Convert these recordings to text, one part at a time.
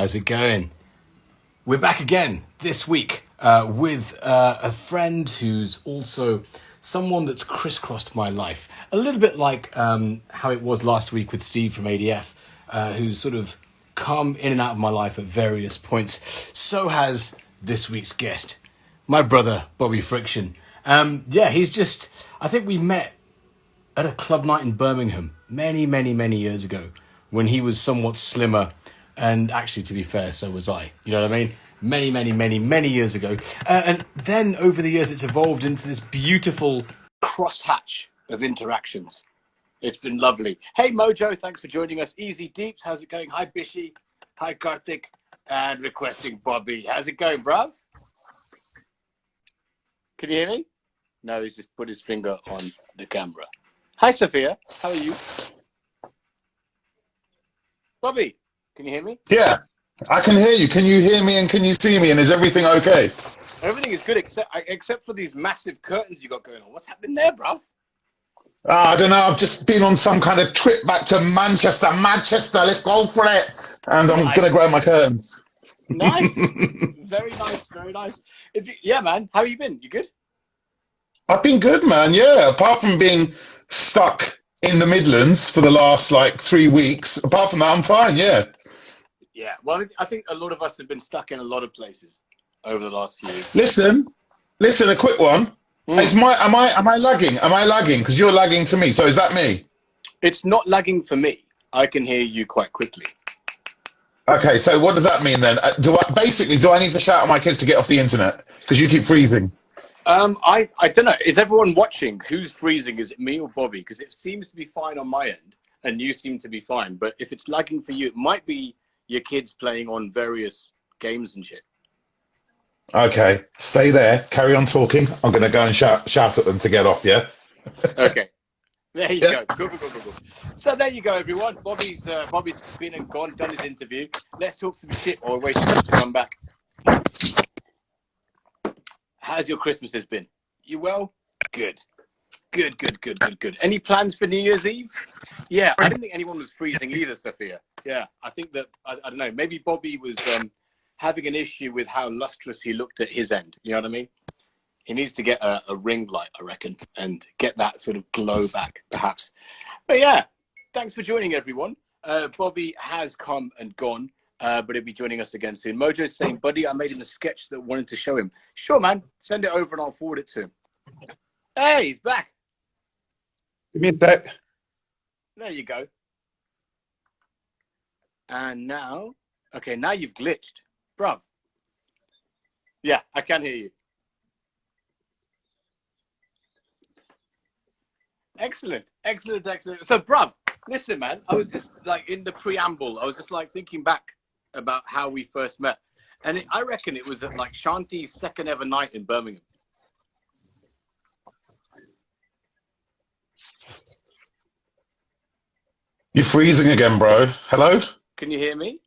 How's it going? We're back again this week with a friend who's also someone that's crisscrossed my life. A little bit like how it was last week with Steve from ADF, who's sort of come in and out of my life at various points. So has this week's guest, my brother, Bobby Friction. He's just, I think we met at a club night in Birmingham many years ago when he was somewhat slimmer. And actually, to be fair, so was I. You know what I mean? Many years ago. And then over the years, it's evolved into this beautiful crosshatch of interactions. It's been lovely. Hey, Mojo, thanks for joining us. Easy Deeps, how's it going? Hi, Bishi. Hi, Karthik. And requesting Bobby. How's it going, bruv? Can you hear me? No, he's just put his finger on the camera. Hi, Sophia. How are you? Bobby. Can you hear me? Yeah, I can hear you. Can you hear me and can you see me? And is everything okay? Everything is good except for these massive curtains you got going on. What's happening there, bruv? I don't know. I've just been on some kind of trip back to Manchester. Let's go for it. And I'm going to grab my curtains. Nice. Very nice. Yeah, man. How you been? You good? I've been good, man. Yeah, apart from being stuck in the Midlands for the last 3 weeks. Apart from that, I'm fine. Yeah. Yeah. Well, I think a lot of us have been stuck in a lot of places over the last few years. Listen. A quick one. Am I lagging? Am I lagging? Because you're lagging to me. So is that me? It's not lagging for me. I can hear you quite quickly. Okay. So what does that mean then? Do I need to shout at my kids to get off the internet because you keep freezing? I don't know. Is everyone watching? Who's freezing? Is it me or Bobby? Because it seems to be fine on my end, and you seem to be fine. But if it's lagging for you, it might be your kids playing on various games and shit. Okay, stay there. Carry on talking. I'm going to go and shout at them to get off, yeah? Okay. There you go. Cool. So there you go, everyone. Bobby's been and gone, done his interview. Let's talk some shit or wait for him to come back. How's your Christmases been? You well? Good. Any plans for New Year's Eve? Yeah, I didn't think anyone was freezing either, Sophia. Yeah, I think that, I don't know, maybe Bobby was having an issue with how lustrous he looked at his end. You know what I mean? He needs to get a ring light, I reckon, and get that sort of glow back, perhaps. But yeah, thanks for joining, everyone. Bobby has come and gone. But he'll be joining us again soon. Mojo's saying, buddy, I made him a sketch that wanted to show him. Sure, man. Send it over and I'll forward it to him. Hey, he's back. Give me a sec. There you go. And now, okay, now you've glitched. Bruv. Yeah, I can hear you. Excellent. So, bruv, listen, man, I was just in the preamble, I was just thinking back about how we first met. And I reckon it was at Shanti's second ever night in Birmingham. You're freezing again, bro. Hello? Can you hear me?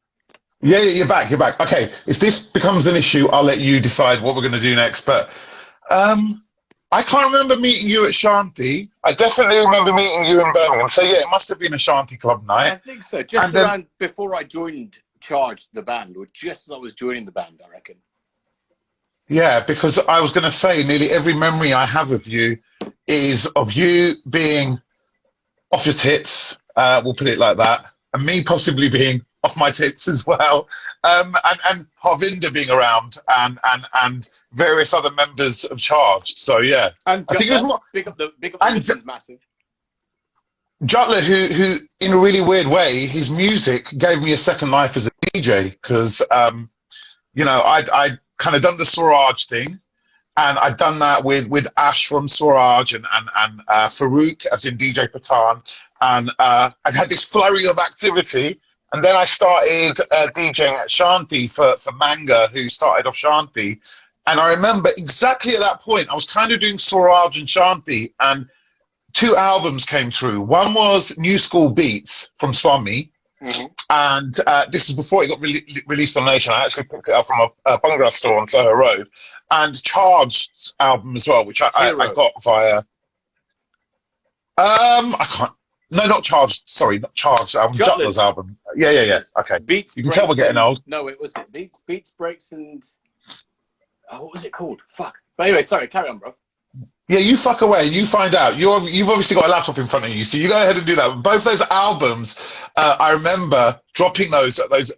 Yeah, you're back. Okay, if this becomes an issue, I'll let you decide what we're going to do next. But I can't remember meeting you at Shanti. I definitely remember meeting you in Birmingham. So yeah, it must have been a Shanti club night. I think so. Just around before I joined Charge, the band, or just as I was joining the band, I reckon. Yeah, because I was going to say nearly every memory I have of you is of you being off your tits, we'll put it like that, and me possibly being off my tits as well, and Harvinder being around, and various other members of Charged. So yeah, and I think it was more, big up the mission's massive. Jutler, who in a really weird way, his music gave me a second life as a DJ because I'd kind of done the Swaraj thing, and I'd done that with Ash from Swaraj and Farouk, as in DJ Patan, and I'd had this flurry of activity. And then I started DJing at Shanti for Manga, who started off Shanti. And I remember exactly at that point, I was kind of doing Swaraj and Shanti, and 2 albums came through. One was New School Beats from Swami, and this is before it got released on Nation. I actually picked it up from a Bhangra store on Soho Road. And Charged's album as well, which I got via... I can't... No, not Charged. Sorry, not Charged. Jutler's Jutler's. album. Yeah. Okay. Beats, You can tell we're breaks, getting and old. no, it was it beats, breaks, and what was it called? Fuck. But anyway, sorry. Carry on, bro. Yeah, you fuck away and you find out. You've obviously got a laptop in front of you, so you go ahead and do that. Both those albums, I remember dropping those at those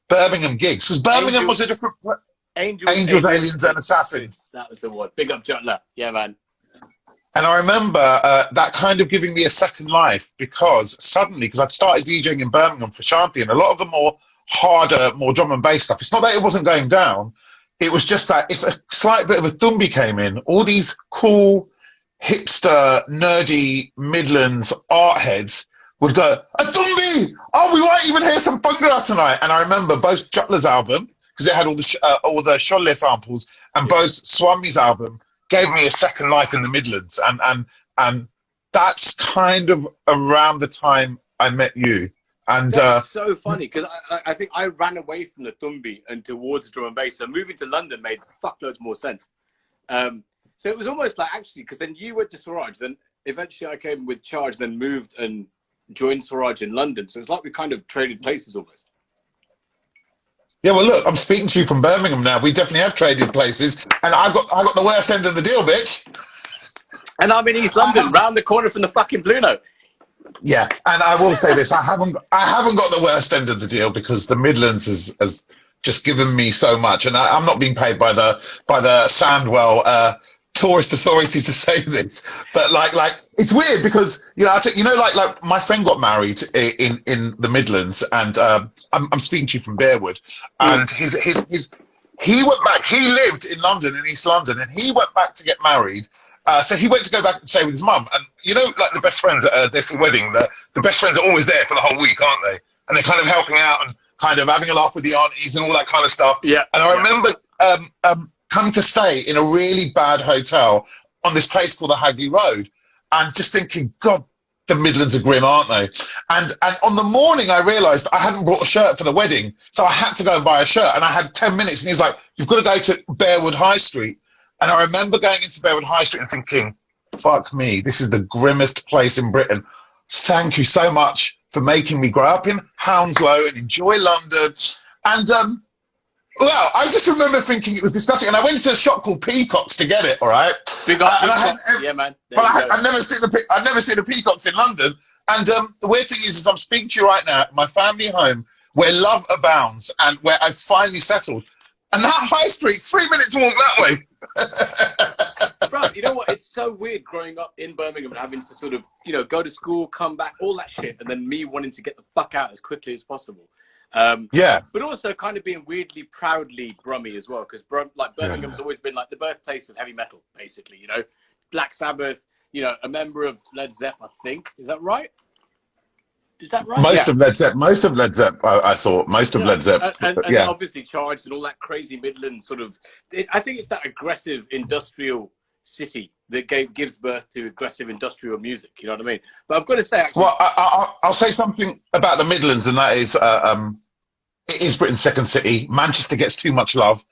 Birmingham gigs, because Birmingham was a different. Angels, Aliens, and Assassins. That was the one. Big up Jutler. Yeah, man. And I remember that kind of giving me a second life, because suddenly, because I'd started DJing in Birmingham for Shanti, and a lot of the more harder, more drum and bass stuff, it's not that it wasn't going down, it was just that if a slight bit of a tumbi came in, all these cool, hipster, nerdy Midlands art heads would go, a tumbi! Oh, we might even hear some Bhangra tonight. And I remember both Jutler's album, because it had all the Sholle samples, and both Swami's album gave me a second life in the Midlands. And that's kind of around the time I met you. And that's so funny, because I think I ran away from the tumbi and towards drum and bass. So moving to London made fuckloads more sense. So it was almost like, actually, because then you went to Swaraj, then eventually I came with Charge, then moved and joined Swaraj in London. So it's like we kind of traded places almost. Yeah, well, look, I'm speaking to you from Birmingham now. We definitely have traded places, and I got the worst end of the deal, bitch. And I'm in East London, round the corner from the fucking Bluno. Yeah, and I will say this: I haven't got the worst end of the deal, because the Midlands has just given me so much, and I'm not being paid by the Sandwell tourist authority to say this, but like it's weird, because like my friend got married in the Midlands, and I'm speaking to you from Bearwood, and he went back. He lived in London, in East London, and he went back to get married. So he went to go back and stay with his mum, and like the best friends at this wedding, the best friends are always there for the whole week, aren't they? And they're kind of helping out and kind of having a laugh with the aunties and all that kind of stuff. Yeah. And I remember coming to stay in a really bad hotel on this place called the Hagley Road, and just thinking, God, the Midlands are grim, aren't they? And on the morning, I realised I hadn't brought a shirt for the wedding, so I had to go and buy a shirt, and I had 10 minutes, and he was like, you've got to go to Bearwood High Street. And I remember going into Bearwood High Street and thinking, fuck me, this is the grimmest place in Britain. Thank you so much for making me grow up in Hounslow and enjoy London. And, well, I just remember thinking it was disgusting. And I went into a shop called Peacocks to get it, all right? Big up, yeah, man. I've never seen the Peacocks in London. And the weird thing is I'm speaking to you right now at my family home, where love abounds and where I've finally settled. And that high street, 3 minutes walk that way. Bro, you know what? It's so weird growing up in Birmingham and having to sort of, go to school, come back, all that shit, and then me wanting to get the fuck out as quickly as possible. Yeah. But also kind of being weirdly, proudly Brummy as well, because Birmingham's always been like the birthplace of heavy metal, basically, Black Sabbath, a member of Led Zepp, I think. Is that right? Is that right? Most of Led Zepp, I thought. Most of Led Zepp. And obviously Charged and all that crazy Midland sort of... I think it's that aggressive industrial city that gives birth to aggressive industrial music, you know what I mean? But I've got to say... Actually, well, I'll say something about the Midlands, and that is, it is Britain's second city. Manchester gets too much love.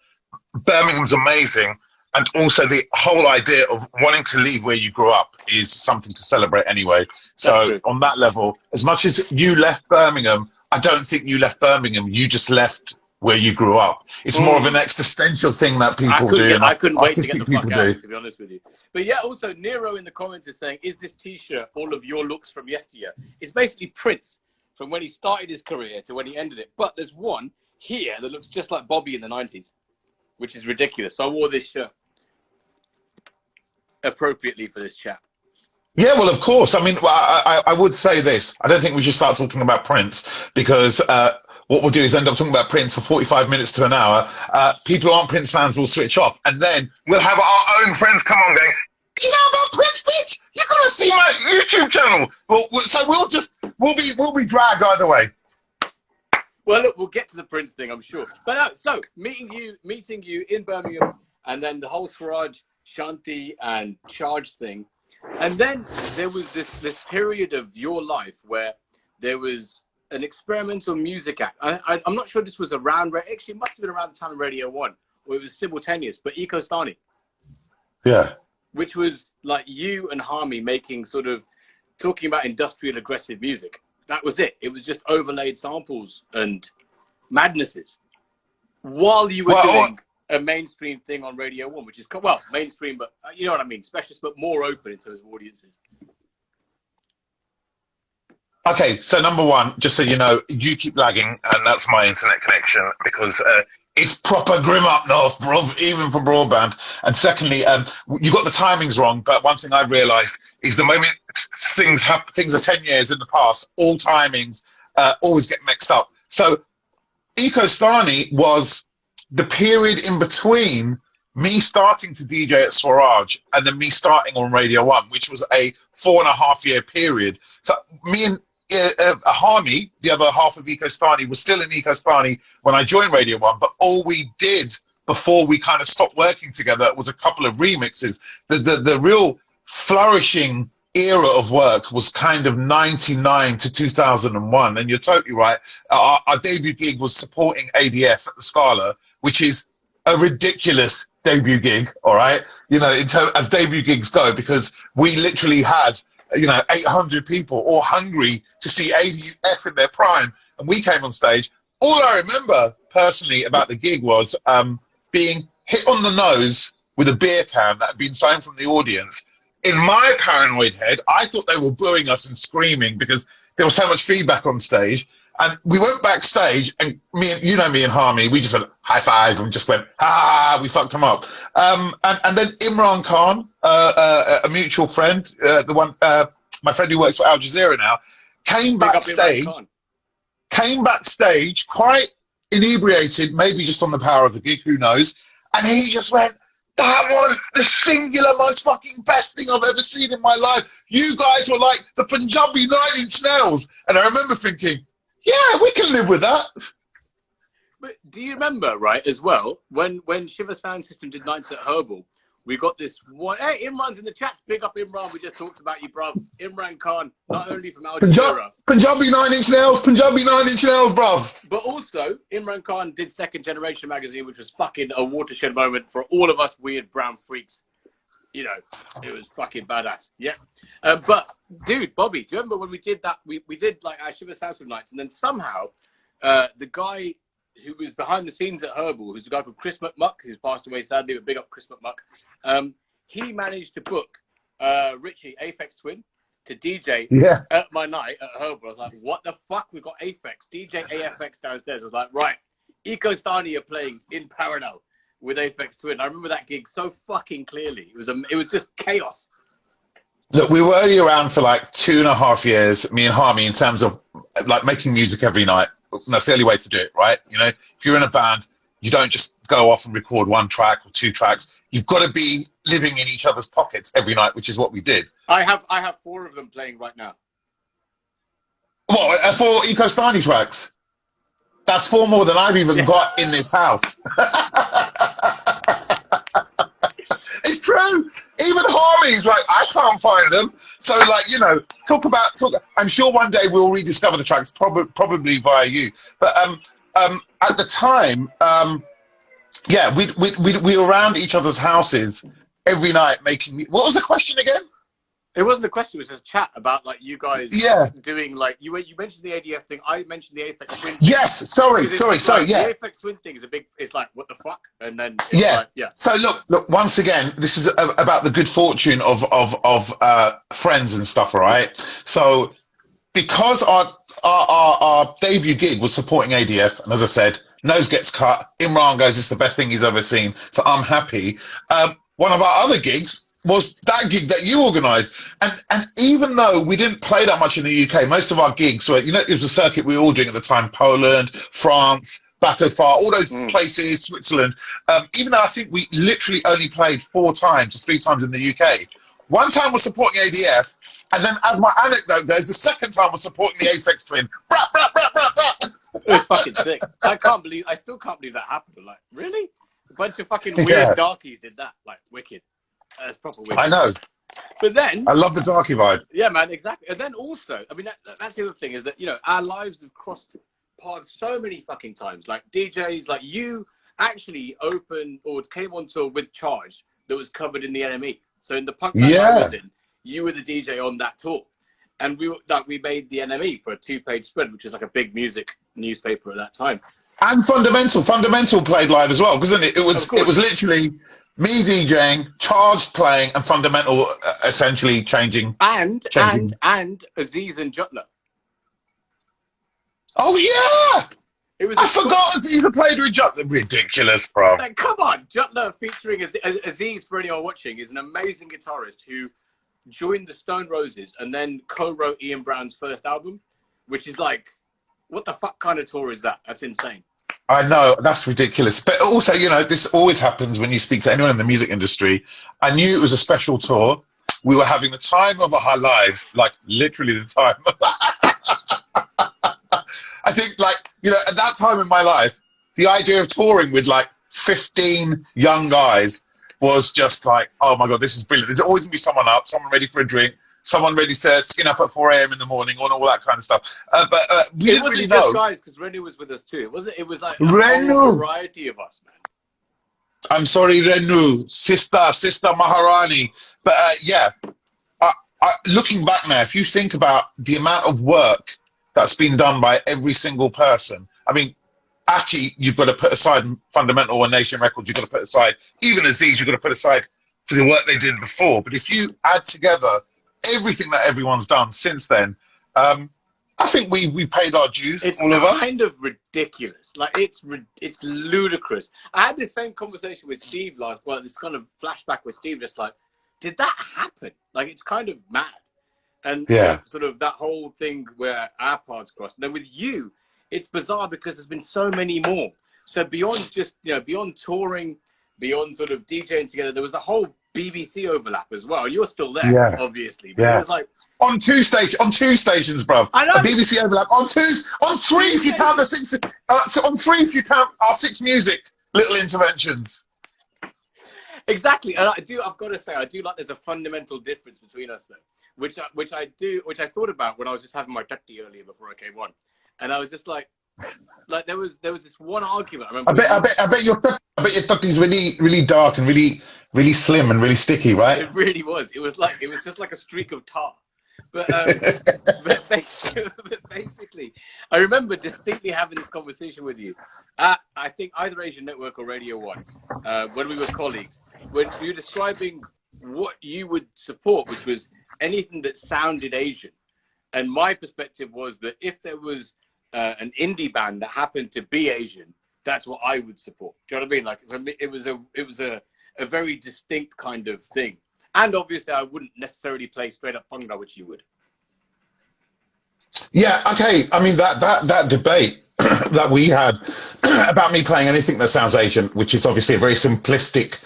Birmingham's amazing. And also the whole idea of wanting to leave where you grew up is something to celebrate anyway. So on that level, as much as you left Birmingham, I don't think you left Birmingham. You just left where you grew up. It's more of an existential thing that people do. I couldn't wait to get the fuck out, to be honest with you. But yeah, also Nero in the comments is saying, is this T-shirt all of your looks from yesteryear? It's basically Prince from when he started his career to when he ended it. But there's one here that looks just like Bobby in the 90s, which is ridiculous. So I wore this shirt appropriately for this chat. Yeah, well, of course. I mean, I would say this. I don't think we should start talking about Prince, because what we'll do is end up talking about Prince for 45 minutes to an hour. People who aren't Prince fans will switch off, and then we'll have our own friends come on going, you know about Prince, bitch? You're going to see my YouTube channel. So we'll be dragged either way. Well, look, we'll get to the Prince thing, I'm sure. But no, so meeting you in Birmingham, and then the whole Swaraj, Shanti and Charge thing. And then there was this period of your life where there was an experimental music act. I'm not sure this was around, actually it must have been around the time of Radio 1, or it was simultaneous, but Eco Stani. Yeah. Which was like you and Harmy making sort of talking about industrial aggressive music. That was it. It was just overlaid samples and madnesses while you were doing a mainstream thing on Radio 1, which is, well, mainstream, but you know what I mean, specialist, but more open in terms of audiences. Okay, so number one, just so you know, you keep lagging, and that's my internet connection, because it's proper grim up north, bro, even for broadband. And secondly, you got the timings wrong, but one thing I realised is the moment things are 10 years in the past, all timings always get mixed up. So Ecostani was the period in between me starting to DJ at Swaraj and then me starting on Radio 1, which was a 4.5-year period. So me and Harmy, the other half of Ecostani, was still in Ecostani when I joined Radio 1, but all we did before we kind of stopped working together was a couple of remixes. The real flourishing era of work was kind of 99 to 2001, and you're totally right. Our debut gig was supporting ADF at the Scala, which is a ridiculous debut gig, all right? You know, as debut gigs go, because we literally had, 800 people all hungry to see ADF in their prime, and we came on stage. All I remember personally about the gig was being hit on the nose with a beer can that had been thrown from the audience. In my paranoid head, I thought they were booing us and screaming because there was so much feedback on stage. And we went backstage, and me and Harmy, we just went high five and just went, we fucked him up. And then Imran Khan, a mutual friend, the one, my friend who works for Al Jazeera now, came backstage quite inebriated, maybe just on the power of the gig, who knows. And he just went, that was the singular most fucking best thing I've ever seen in my life. You guys were like the Punjabi 9 Inch Nails. And I remember thinking, yeah, we can live with that. But do you remember, right, as well, when Shiva Sound System did Nights at Herbal, we got this one. Hey, Imran's in the chat. Big up Imran. We just talked about you, bruv. Imran Khan, not only from Al Jazeera. Punjabi 9 Inch Nails, bruv. But also, Imran Khan did Second Generation magazine, which was fucking a watershed moment for all of us weird brown freaks. You know, it was fucking badass. Yeah. But, dude, Bobby, do you remember when we did that? We did, like, our Shiva Sound System nights, and then somehow the guy who was behind the scenes at Herbal, who's a guy called Chris McMuck, who's passed away sadly, but big up Chris McMuck, he managed to book Richie, Aphex Twin, to DJ at my night at Herbal. I was like, what the fuck? We've got Aphex, DJ AFX downstairs. I was like, right, Ecostani are playing in parallel with Aphex Twin. I remember that gig so fucking clearly. It was just chaos. Look, we were only around for like 2.5 years, me and Harmy, in terms of like making music every night. That's the only way to do it, right? You know, if you're in a band, you don't just go off and record 1 track or 2 tracks. You've got to be living in each other's pockets every night, which is what we did. I have 4 of them playing right now. What, 4 Ecostani tracks? That's 4 more than I've even got in this house. It's true. Even Harmy's like, I can't find them. So, like, you know, talk. I'm sure one day we'll rediscover the tracks, probably via you. But at the time, we were around each other's houses every night making. What was the question again? It wasn't a question. It was just a chat about like you guys doing like you mentioned the ADF thing. I mentioned the Aphex Twin thing. Yes, sorry. The Aphex Twin thing is it's like what the fuck, and then So look. Once again, this is about the good fortune of friends and stuff, all right? So because our debut gig was supporting ADF, and as I said, nose gets cut. Imran goes, it's the best thing he's ever seen. So I'm happy. One of our other gigs was that gig that you organised. And even though we didn't play that much in the UK, most of our gigs were, it was a circuit we were all doing at the time, Poland, France, Batofar, all those places, Switzerland. Even though I think we literally only played 4 times or 3 times in the UK. One time was supporting ADF, and then as my anecdote goes, the second time was supporting the Aphex Twin. It was fucking sick. I still can't believe that happened. Like, really? A bunch of fucking weird darkies did that. Like, wicked. That's proper wicked. I know. But then... I love the darky vibe. Yeah, man, exactly. And then also, I mean, that's the other thing, is that, our lives have crossed paths so many fucking times. Like, DJs, like, you actually opened or came on tour with Charge that was covered in the NME. So in the punk band I was in, you were the DJ on that tour. And we made the NME for a 2-page spread, which was like a big music newspaper at that time. And Fundamental played live as well, wasn't it? It was literally me DJing, Charged playing, and Fundamental essentially changing. And Aziz and Jutla. Oh yeah, I forgot Aziz played with Jutla. Ridiculous, bro. Like, come on, Jutla featuring Aziz, for anyone watching, is an amazing guitarist who joined the Stone Roses and then co-wrote Ian Brown's first album, which is like, what the fuck kind of tour is that? That's insane. I know, that's ridiculous. But also, you know, this always happens when you speak to anyone in the music industry. I knew it was a special tour. We were having the time of our lives, like literally the time. I think, like, you know, at that time in my life, the idea of touring with like 15 young guys was just like, oh my God, this is brilliant. There's always gonna be someone up, someone ready for a drink, someone ready to skin up at 4 a.m. in the morning, and all that kind of stuff. But we didn't really know. It wasn't just guys, because Renu was with us too. It was like a whole variety of us, man. I'm sorry, Renu, sister Maharani. But yeah, looking back now, if you think about the amount of work that's been done by every single person, I mean, Aki, you've got to put aside Fundamental and Nation Records, you've got to put aside, even Aziz, you've got to put aside for the work they did before. But if you add together everything that everyone's done since then, I think we've paid our dues, all of us. It's kind of ridiculous. Like, it's ludicrous. I had this same conversation with Steve this kind of flashback with Steve, just like, did that happen? Like, it's kind of mad. And yeah, sort of that whole thing where our paths crossed. And then with you, it's bizarre because there's been so many more. So beyond just, you know, beyond touring, beyond sort of DJing together, there was the whole BBC overlap as well. And you're still there, obviously. But it was like on two stations, bro. I know. A BBC overlap on three if you count the six. On 3 if you count our 6 music little interventions. Exactly, and I've got to say, I do like there's a fundamental difference between us though, which I thought about when I was just having my tutty earlier before I came on, and I was just like there was this one argument. I bet your tutty's really dark and really slim and really sticky, right? It really was. It was just like a streak of tar. But basically, I remember distinctly having this conversation with you at, I think, either Asian Network or Radio 1, when we were colleagues, when you were describing what you would support, which was anything that sounded Asian. And my perspective was that if there was an indie band that happened to be Asian, that's what I would support. Do you know what I mean? Like, for me, it was a very distinct kind of thing. And obviously, I wouldn't necessarily play straight up Bhangra, which you would. Yeah, okay. I mean, that debate that we had about me playing anything that sounds Asian, which is obviously a very simplistic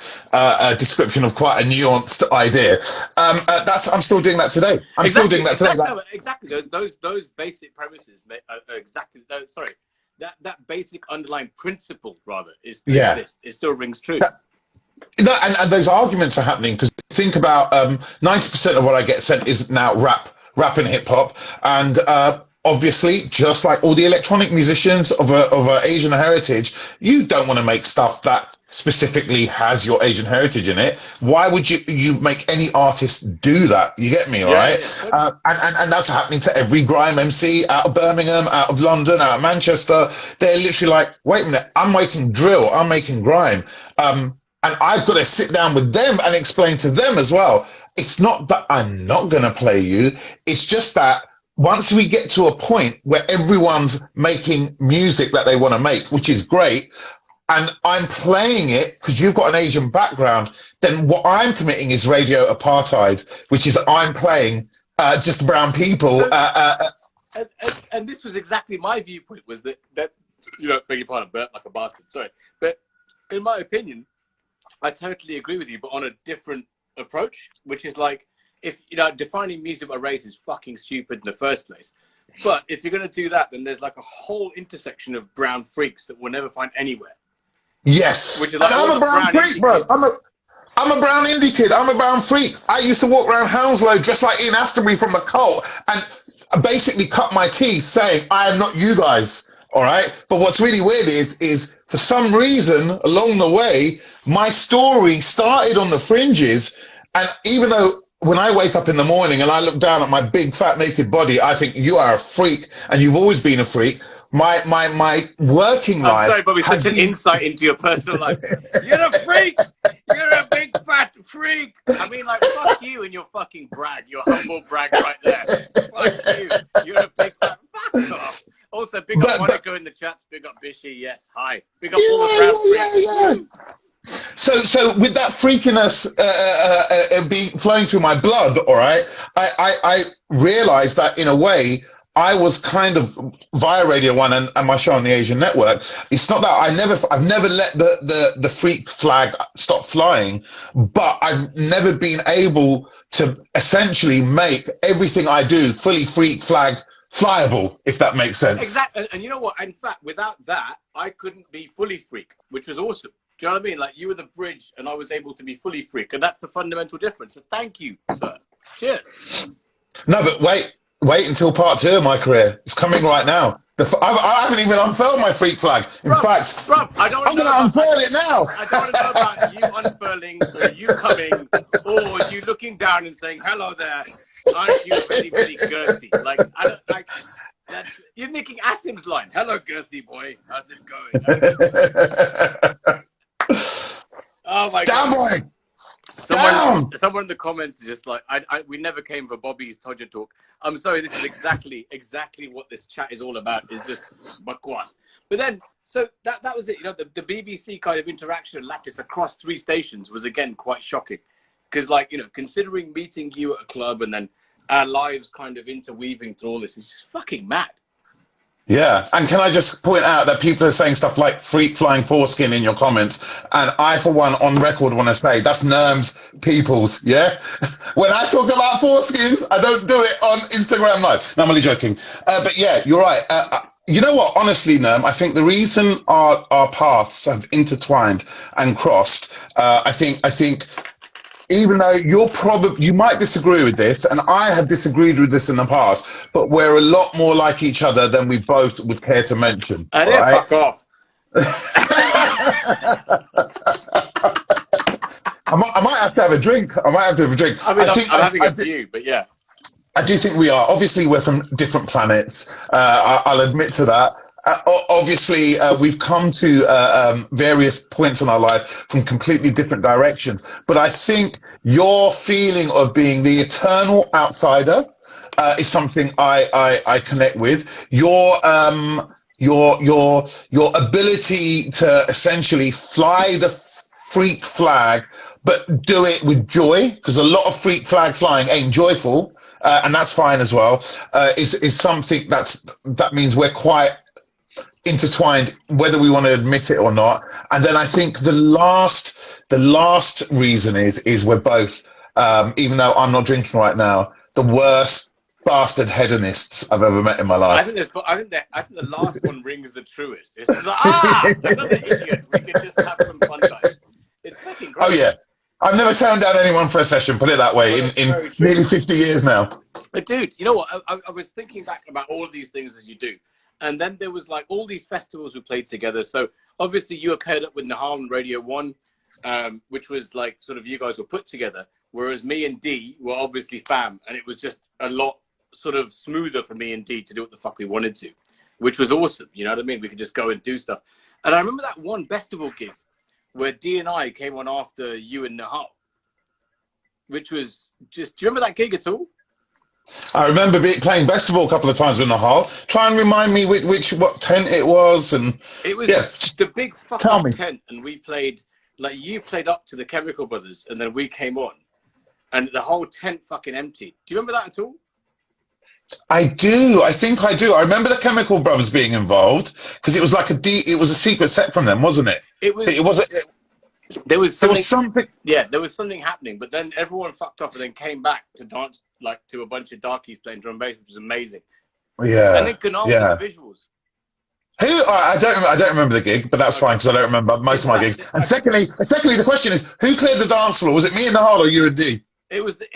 description of quite a nuanced idea. I'm still doing that today. Still doing that today. Exactly. Those basic premises are exactly those. Sorry, that basic underlying principle rather is exists. It still rings true. No, and those arguments are happening because think about 90% of what I get sent is now rap and hip hop, and obviously, just like all the electronic musicians of a Asian heritage, you don't want to make stuff that specifically has your Asian heritage in it. Why would you make any artist do that? You get me, all right? Yeah. And that's happening to every grime MC out of Birmingham, out of London, out of Manchester. They're literally like, wait a minute, I'm making drill, I'm making grime. And I've got to sit down with them and explain to them as well. It's not that I'm not going to play you. It's just that once we get to a point where everyone's making music that they want to make, which is great, and I'm playing it because you've got an Asian background, then what I'm committing is radio apartheid, which is I'm playing just brown people. So, and this was exactly my viewpoint, was that you know, beg your pardon, burnt like a bastard, sorry. But in my opinion, I totally agree with you, but on a different approach, which is like, if you know, defining music by race is fucking stupid in the first place. But if you're going to do that, then there's like a whole intersection of brown freaks that we'll never find anywhere. Yes, which is like, and I'm a brown freak, bro. I'm a brown indie kid. I'm a brown freak. I used to walk around Hounslow dressed like Ian Astonbury from The Cult and basically cut my teeth saying, I am not you guys. All right. But what's really weird is for some reason along the way, my story started on the fringes. And even though when I wake up in the morning and I look down at my big fat naked body, I think you are a freak, and you've always been a freak. My working I'm life sorry, Bobby, has such an been. insight into your personal life. You're a freak. You're a big fat freak. I mean, like, fuck you and your fucking brag, your humble brag right there. Fuck you. You're a big fat. Fuck off. Also, big up Monica in the chats. Big up Bishy. Yes, hi. Big up all the crowd freaks. So with that freakiness being flowing through my blood, all right, I realized that in a way I was kind of via Radio One and my show on the Asian Network. It's not that I've never let the freak flag stop flying, but I've never been able to essentially make everything I do fully freak flag flyable, if that makes sense. Exactly, and you know what? In fact, without that, I couldn't be fully freak, which was awesome. Do you know what I mean? Like, you were the bridge, and I was able to be fully freak, and that's the fundamental difference. So thank you, sir. Cheers. No, but wait until part 2 of my career. It's coming right now. I haven't even unfurled my freak flag. In fact, I'm going to unfurl it now. I don't want to know about you unfurling, or you coming, or you looking down and saying, hello there, aren't you very, very girthy? Like, I don't, like, you're nicking Asim's line. Hello, girthy boy. How's it going? Oh, my Down, God. boy. Someone in the comments is just like, we never came for Bobby's Todger talk. I'm sorry, this is exactly what this chat is all about, is just bakwas. But then, so that was it. You know, the BBC kind of interaction lattice across 3 stations was, again, quite shocking. Because, like, you know, considering meeting you at a club and then our lives kind of interweaving through all this, is just fucking mad. Yeah, and can I just point out that people are saying stuff like freak flying foreskin in your comments, and I, for one, on record want to say that's Nerm's people's, yeah? When I talk about foreskins, I don't do it on Instagram Live. No, I'm only joking. But yeah, you're right. You know what? Honestly, Nerm, I think the reason our paths have intertwined and crossed, I think even though you might disagree with this, and I have disagreed with this in the past, but we're a lot more like each other than we both would care to mention. I didn't fuck off. I might have to have a drink. I might have to have a drink. I mean, I'm having a few, but yeah. I do think we are. Obviously, we're from different planets. I'll admit to that. Obviously, we've come to various points in our life from completely different directions. But I think your feeling of being the eternal outsider is something I connect with. Your ability to essentially fly the freak flag, but do it with joy, because a lot of freak flag flying ain't joyful, and that's fine as well. Is something that means we're quite intertwined, whether we want to admit it or not. And then I think the last reason is we're both, even though I'm not drinking right now, the worst bastard hedonists I've ever met in my life. I think the last one rings the truest. It's like, another idiot. We can just have some fun times. It's fucking great. Oh yeah, I've never turned down anyone for a session. Put it that way. In nearly 50 years now. But dude, you know what? I was thinking back about all of these things as you do. And then there was like all these festivals we played together. So obviously you were paired up with Nahal and Radio 1, which was like sort of you guys were put together. Whereas me and D were obviously fam. And it was just a lot sort of smoother for me and D to do what the fuck we wanted to, which was awesome. You know what I mean? We could just go and do stuff. And I remember that one festival gig where D and I came on after you and Nahal, which was just, do you remember that gig at all? I remember playing basketball a couple of times with Nahal. Try and remind me what tent it was, and it was the big fucking tent, and we played like you played up to the Chemical Brothers, and then we came on, and the whole tent fucking emptied. Do you remember that at all? I do. I think I do. I remember the Chemical Brothers being involved because it was like it was a secret set from them, wasn't it? It was. There was something. Yeah, there was something happening, but then everyone fucked off and then came back to dance like to a bunch of darkies playing drum bass, which was amazing. Yeah. And then Kunal did the visuals. I don't remember the gig, but that's fine because I don't remember most of my gigs. And secondly, the question is, who cleared the dance floor? Was it me and Nahal or you and D? Or was it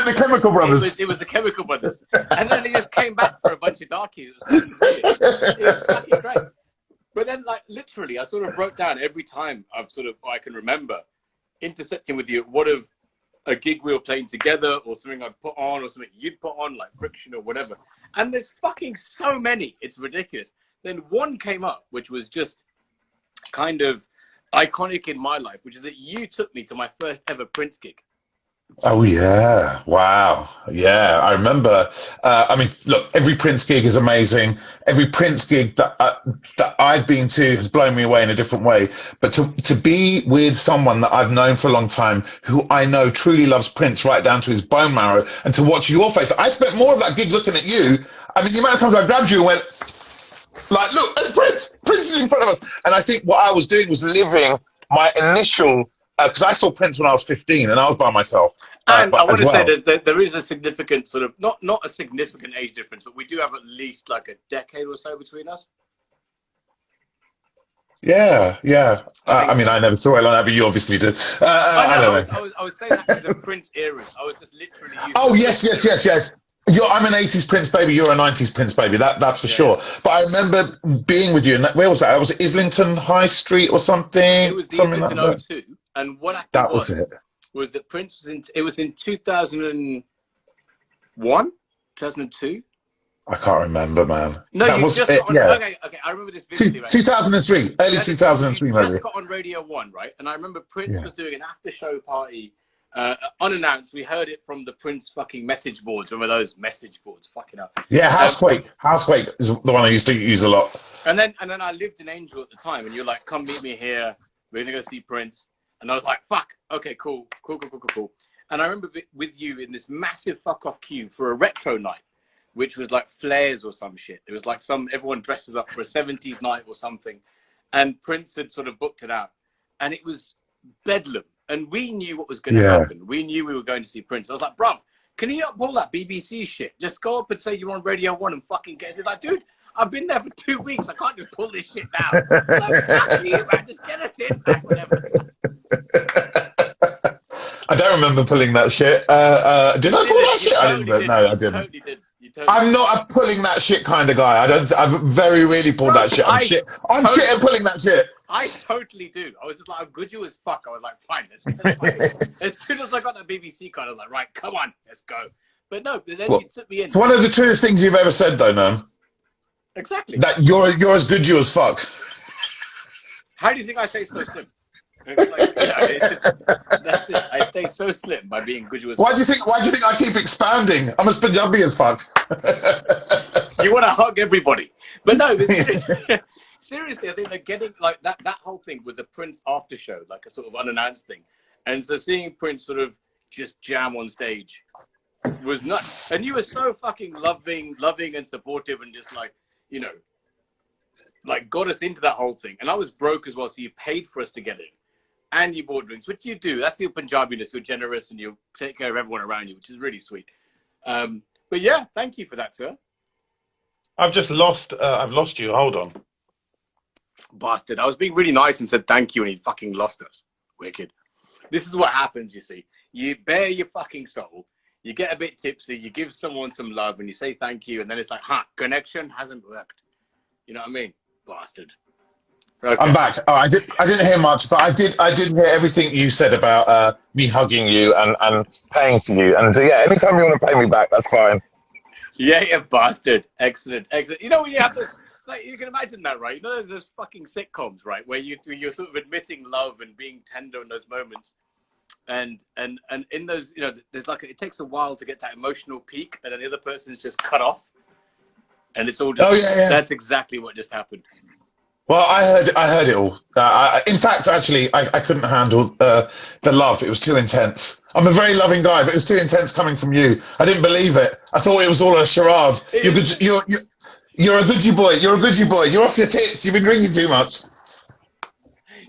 the Chemical Brothers? It was the Chemical Brothers. And then he just came back for a bunch of darkies. It was fucking great. But then, like, literally, I sort of wrote down every time I can remember intersecting with you, what have a gig we were playing together, or something I'd put on, or something you'd put on, like Friction or whatever. And there's fucking so many, it's ridiculous. Then one came up, which was just kind of iconic in my life, which is that you took me to my first ever Prince gig. Oh yeah! Wow! Yeah, I remember. I mean, look, every Prince gig is amazing. Every Prince gig that I've been to has blown me away in a different way. But to be with someone that I've known for a long time, who I know truly loves Prince right down to his bone marrow, and to watch your face, I spent more of that gig looking at you. I mean, the amount of times I grabbed you and went, like, look, it's Prince. Prince is in front of us. And I think what I was doing was living my initial, because I saw Prince when I was 15 and I was by myself. And I want to say that there is a significant sort of, not a significant age difference, but we do have at least like a decade or so between us. Yeah, yeah. I mean, I never saw it like that, but you obviously did. I don't know. I was saying that because of Prince eras. I was just literally using Oh, yes. I'm an 80s Prince baby. You're a 90s Prince baby. That's for sure. But I remember being with you, and where was that? Was it Islington High Street or something? It was the something Islington like O2. And what happened that was it. Was that Prince was in? It was in 2001, 2002. I can't remember, man. No, that you was just it, got on, yeah. Okay, I remember this vividly. Right? 2003, early 2003, you maybe. just got on Radio 1, right? And I remember Prince Yeah. was doing an after-show party, unannounced. We heard it from the Prince fucking message boards. Remember those message boards? Fucking up. Yeah, Housequake. Housequake is the one I used to use a lot. And then I lived in Angel at the time, and you're like, come meet me here. We're gonna go see Prince. And I was like, fuck. Okay, cool. And I remember with you in this massive fuck off queue for a retro night, which was like flares or some shit. It was like everyone dresses up for a 70s night or something. And Prince had sort of booked it out. And it was bedlam. And we knew what was going to happen. We knew we were going to see Prince. I was like, bruv, can you not pull that BBC shit? Just go up and say you're on Radio 1 and fucking get it. He's like, dude, I've been there for 2 weeks. I can't just pull this shit down. I'm like, fuck you, man. Just get us in back, whatever. I don't remember pulling that shit. Did I pull that shit? I didn't. No, I didn't. Totally did. I'm not a pulling that shit kind of guy. I've very rarely pulled that shit. I'm shit at pulling that shit. I totally do. I was just like, I'm good you as fuck. I was like, fine, let's as soon as I got that BBC card, I was like, right, come on, let's go. But no, but then you took me in. It's one of the truest things you've ever said, though, Nerm. Exactly. That you're as good you as fuck. How do you think I stay so slim? It's like, it's just, that's it. I stay so slim by being good you as fuck. Why do you think I keep expanding? I'm as Punjabi as fuck. You want to hug everybody. But no, seriously, I think they're getting like that whole thing was a Prince after show, like a sort of unannounced thing. And so seeing Prince sort of just jam on stage was nuts. And you were so fucking loving and supportive and just like, you know, like got us into that whole thing. And I was broke as well, so you paid for us to get in. And you bought drinks, which you do. That's your Punjabiness. You're generous and you take care of everyone around you, which is really sweet. But yeah, thank you for that, sir. I've lost you. Hold on. Bastard. I was being really nice and said thank you and he fucking lost us. Wicked. This is what happens, you see. You bare your fucking soul. You get a bit tipsy. You give someone some love and you say thank you. And then it's like, connection hasn't worked. You know what I mean? Bastard. Okay. I'm back. Oh, I didn't hear much, but I did hear everything you said about me hugging you and paying for you. And yeah, anytime you want to pay me back, that's fine. Yeah, bastard. Excellent. You know when you have this, like you can imagine that, right? You know, there's those fucking sitcoms, right, where you're sort of admitting love and being tender in those moments, and in those, you know, there's like it takes a while to get that emotional peak, and then the other person's just cut off, and it's all just. Oh yeah. That's exactly what just happened. Well, I heard it all. In fact, actually, I couldn't handle the love. It was too intense. I'm a very loving guy, but it was too intense coming from you. I didn't believe it. I thought it was all a charade. You're a goodie boy. You're a goodie boy. You're off your tits. You've been drinking too much.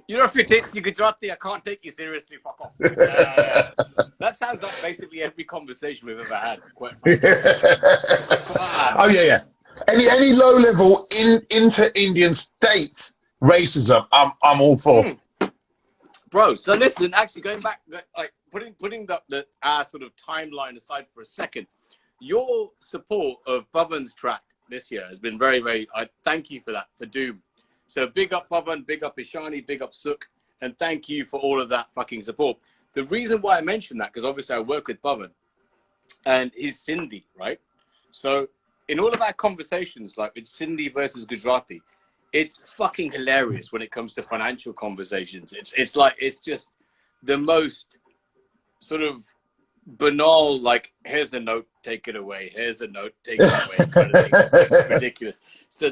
You're off your tits. You Gujarati. I can't take you seriously. Fuck off. That sounds like basically every conversation we've ever had. Quite frankly. Oh yeah. Any low level inter-Indian state racism, I'm all for. Bro, so listen, actually going back, like putting our sort of timeline aside for a second, your support of Bhavan's track this year has been very, very. I thank you for that, for Doom. So big up Bhavan, big up Ishani, big up Suk, and thank you for all of that fucking support. The reason why I mention that, because obviously I work with Bhavan and he's Sindhi, right? So in all of our conversations, like it's Sindhi versus Gujarati, it's fucking hilarious when it comes to financial conversations. It's like, it's just the most sort of banal, like, here's a note, take it away. Here's a note, take it away kind of thing. It's ridiculous. So,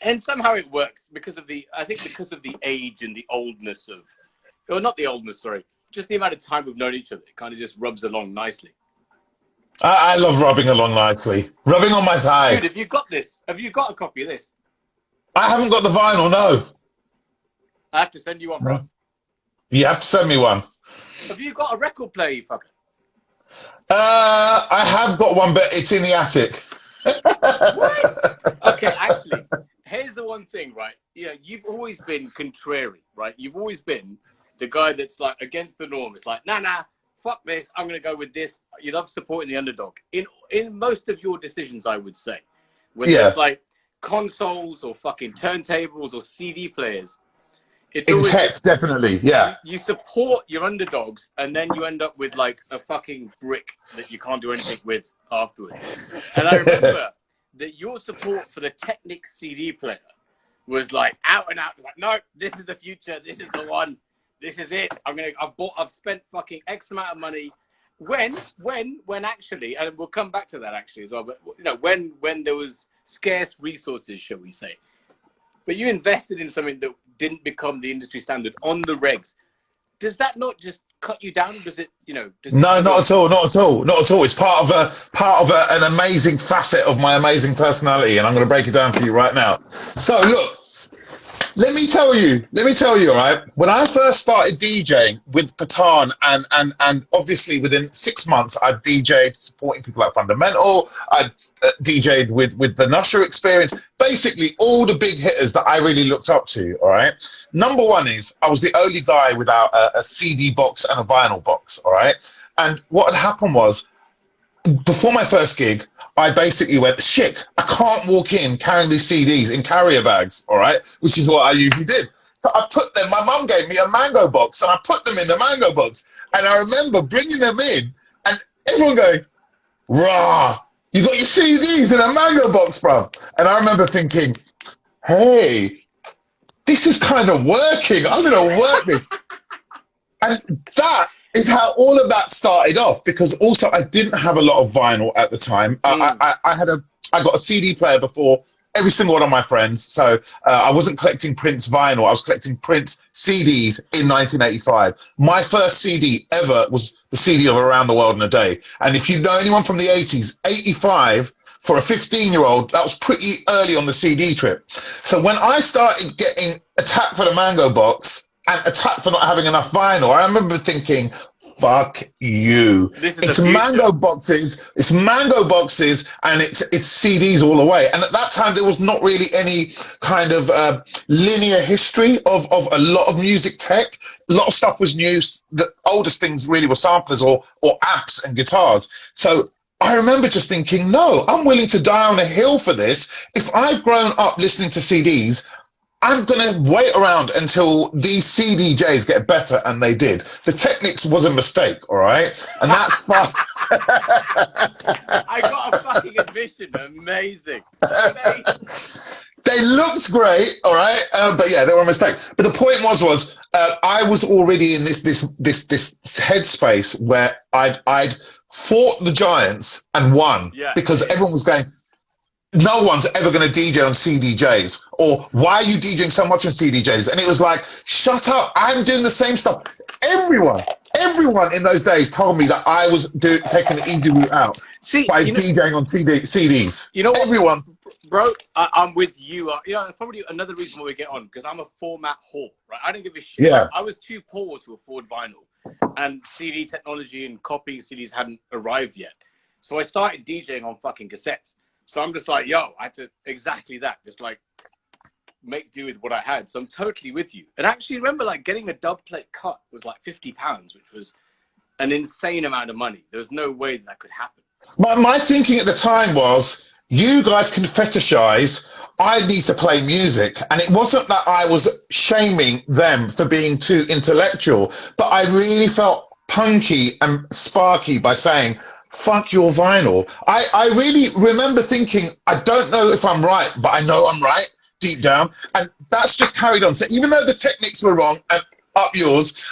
and somehow it works because of the age and the oldness of, or not the oldness, sorry, just the amount of time we've known each other. It kind of just rubs along nicely. I love rubbing along nicely. Rubbing on my thigh. Dude, have you got this? Have you got a copy of this? I haven't got the vinyl, no. I have to send you one, bro. You have to send me one. Have you got a record player, you fucker? I have got one, but it's in the attic. What? Okay, actually, here's the one thing, right? You know, you've always been contrary, right? You've always been the guy that's like against the norm. It's like, nah, fuck this. I'm going to go with this. You love supporting the underdog. In most of your decisions, I would say. Whether it's like consoles or fucking turntables or CD players. It's in always, tech, definitely, yeah. You support your underdogs, and then you end up with like a fucking brick that you can't do anything with afterwards. And I remember that your support for the Technic CD player was like out and out. Like, no, this is the future. This is the one. This is it. I've spent fucking X amount of money. When actually, and we'll come back to that actually as well. But you know, when there was scarce resources, shall we say? But you invested in something that didn't become the industry standard on the regs. Does that not just cut you down? Does it, you know? No, not at all. Not at all. Not at all. It's part of an amazing facet of my amazing personality, and I'm going to break it down for you right now. So look, let me tell you, all right. When I first started DJing with Patan, and obviously within 6 months, I DJed supporting people like Fundamental. I DJed with the Nusher Experience. Basically, all the big hitters that I really looked up to. All right. Number one is I was the only guy without a CD box and a vinyl box. All right. And what had happened was, before my first gig, I basically went, shit, I can't walk in carrying these CDs in carrier bags, all right, which is what I usually did. So I put them, my mum gave me a mango box, and I put them in the mango box. And I remember bringing them in, and everyone going, rah, you got your CDs in a mango box, bruv. And I remember thinking, hey, this is kind of working. I'm going to work this. And that is how all of that started off, because also I didn't have a lot of vinyl at the time. I got a CD player before every single one of my friends, so I wasn't collecting Prince vinyl. I was collecting Prince CDs in 1985. My first CD ever was the CD of Around the World in a Day. And if you know anyone from the 80s, 85, for a 15-year-old, that was pretty early on the CD trip. So when I started getting attacked for the mango box, and attacked for not having enough vinyl, I remember thinking, fuck you. It's mango boxes, and it's CDs all the way. And at that time, there was not really any kind of linear history of a lot of music tech. A lot of stuff was new. The oldest things really were samplers or amps and guitars. So I remember just thinking, no, I'm willing to die on a hill for this. If I've grown up listening to CDs, I'm going to wait around until these CDJs get better, and they did. The Technics was a mistake, all right? And that's fine. I got a fucking admission. Amazing. They looked great, all right? But yeah, they were a mistake. But the point was I was already in this headspace where I'd fought the giants and won, because everyone was going, no one's ever going to DJ on CDJs, or why are you DJing so much on CDJs? And it was like, shut up, I'm doing the same stuff. Everyone in those days told me that I was taking the easy route out by DJing on CDs. You know what? Everyone. Bro, I'm with you. You know, that's probably another reason why we get on, because I'm a format whore, right? I don't give a shit. Yeah. I was too poor to afford vinyl, and CD technology and copying CDs hadn't arrived yet. So I started DJing on fucking cassettes. So I'm just like, yo, I had to exactly that, just like make do with what I had. So I'm totally with you. And actually, remember, like getting a dub plate cut was like £50, which was an insane amount of money. There was no way that could happen. My thinking at the time was, you guys can fetishize. I need to play music. And it wasn't that I was shaming them for being too intellectual, but I really felt punky and sparky by saying, fuck your vinyl. I really remember thinking, I don't know if I'm right, but I know I'm right deep down. And that's just carried on. So even though the techniques were wrong, and up yours,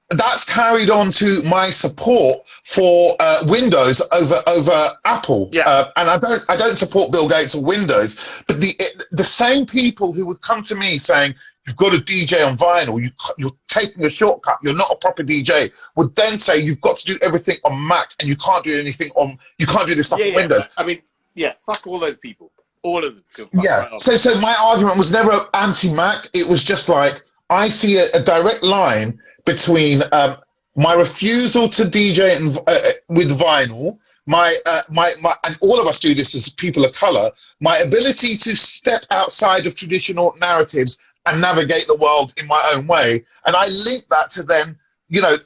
that's carried on to my support for Windows over Apple. Yeah. And I don't support Bill Gates or Windows, but the same people who would come to me saying, you've got to DJ on vinyl, you're taking a shortcut, you're not a proper DJ, would then say you've got to do everything on Mac and you can't do anything on, you can't do this stuff on Windows. I mean, fuck all those people. All of them. Yeah. Right, so my argument was never anti-Mac. It was just like, I see a direct line between my refusal to DJ with vinyl, and all of us do this as people of color, my ability to step outside of traditional narratives and navigate the world in my own way. And I link that to then, you know,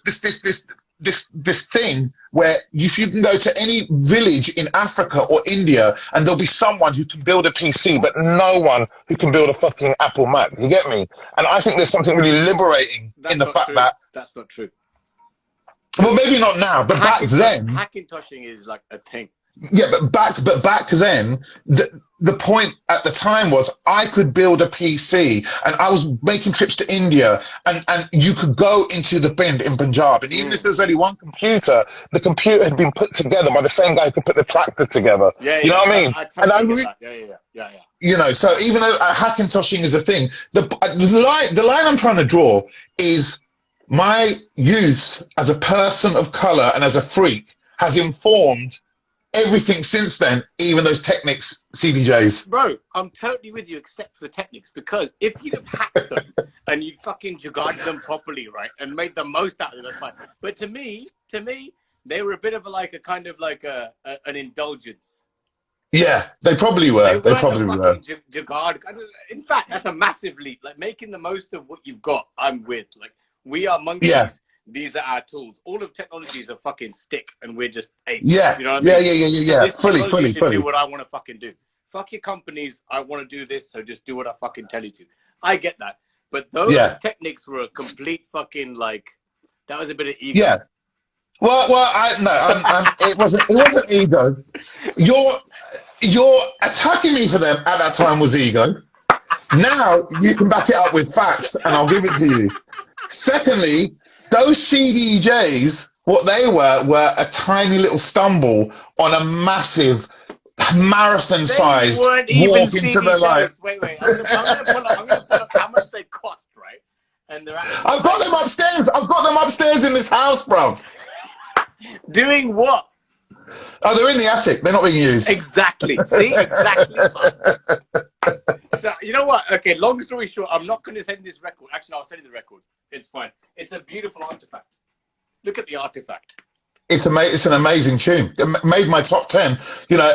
this thing where if you can go to any village in Africa or India and there'll be someone who can build a PC, but no one who can build a fucking Apple Mac. You get me? And I think there's something really liberating in the fact that... That's not true. Well, maybe not now, but back then... Hackintoshing is like a thing. Yeah, but back then, the point at the time was I could build a PC, and I was making trips to India, and you could go into the Bind in Punjab, and even if there's only one computer, the computer had been put together by the same guy who could put the tractor together. Yeah, you know what I mean? Yeah. You know, so even though Hackintoshing is a thing, the line I'm trying to draw is my youth as a person of color and as a freak has informed everything since then, even those Technics CDJs. Bro, I'm totally with you except for the Technics, because if you'd have hacked them and you'd fucking jugared them properly, right, and made the most out of it, that's fine. But to me, they were a bit of an indulgence. Yeah, they probably were. They probably were. Jugared. In fact, that's a massive leap. Like, making the most of what you've got, I'm with. Like, we are monkeys. Yeah. These are our tools. All of technology is a fucking stick, and we're just apes. Yeah, you know what I mean? Yeah. So fully. Do what I want to fucking do. Fuck your companies. I want to do this, so just do what I fucking tell you to. I get that, but those techniques were a complete fucking that was a bit of ego. Yeah. Well, it wasn't ego. You're attacking me for them at that time was ego. Now you can back it up with facts, and I'll give it to you. Secondly, those CDJs, what they were a tiny little stumble on a massive marathon-sized walk into the light. Wait. I'm gonna pull up how much they cost, right? And they're I've got them upstairs. I've got them upstairs in this house, bruv. Doing what? Oh, they're in the attic. They're not being used. Exactly. See? Exactly. So, you know what? Okay, long story short, I'm not going to send this record. Actually, I'll send you the record. It's fine. It's a beautiful artifact. Look at the artifact. It's an amazing tune. It made my top 10. You know,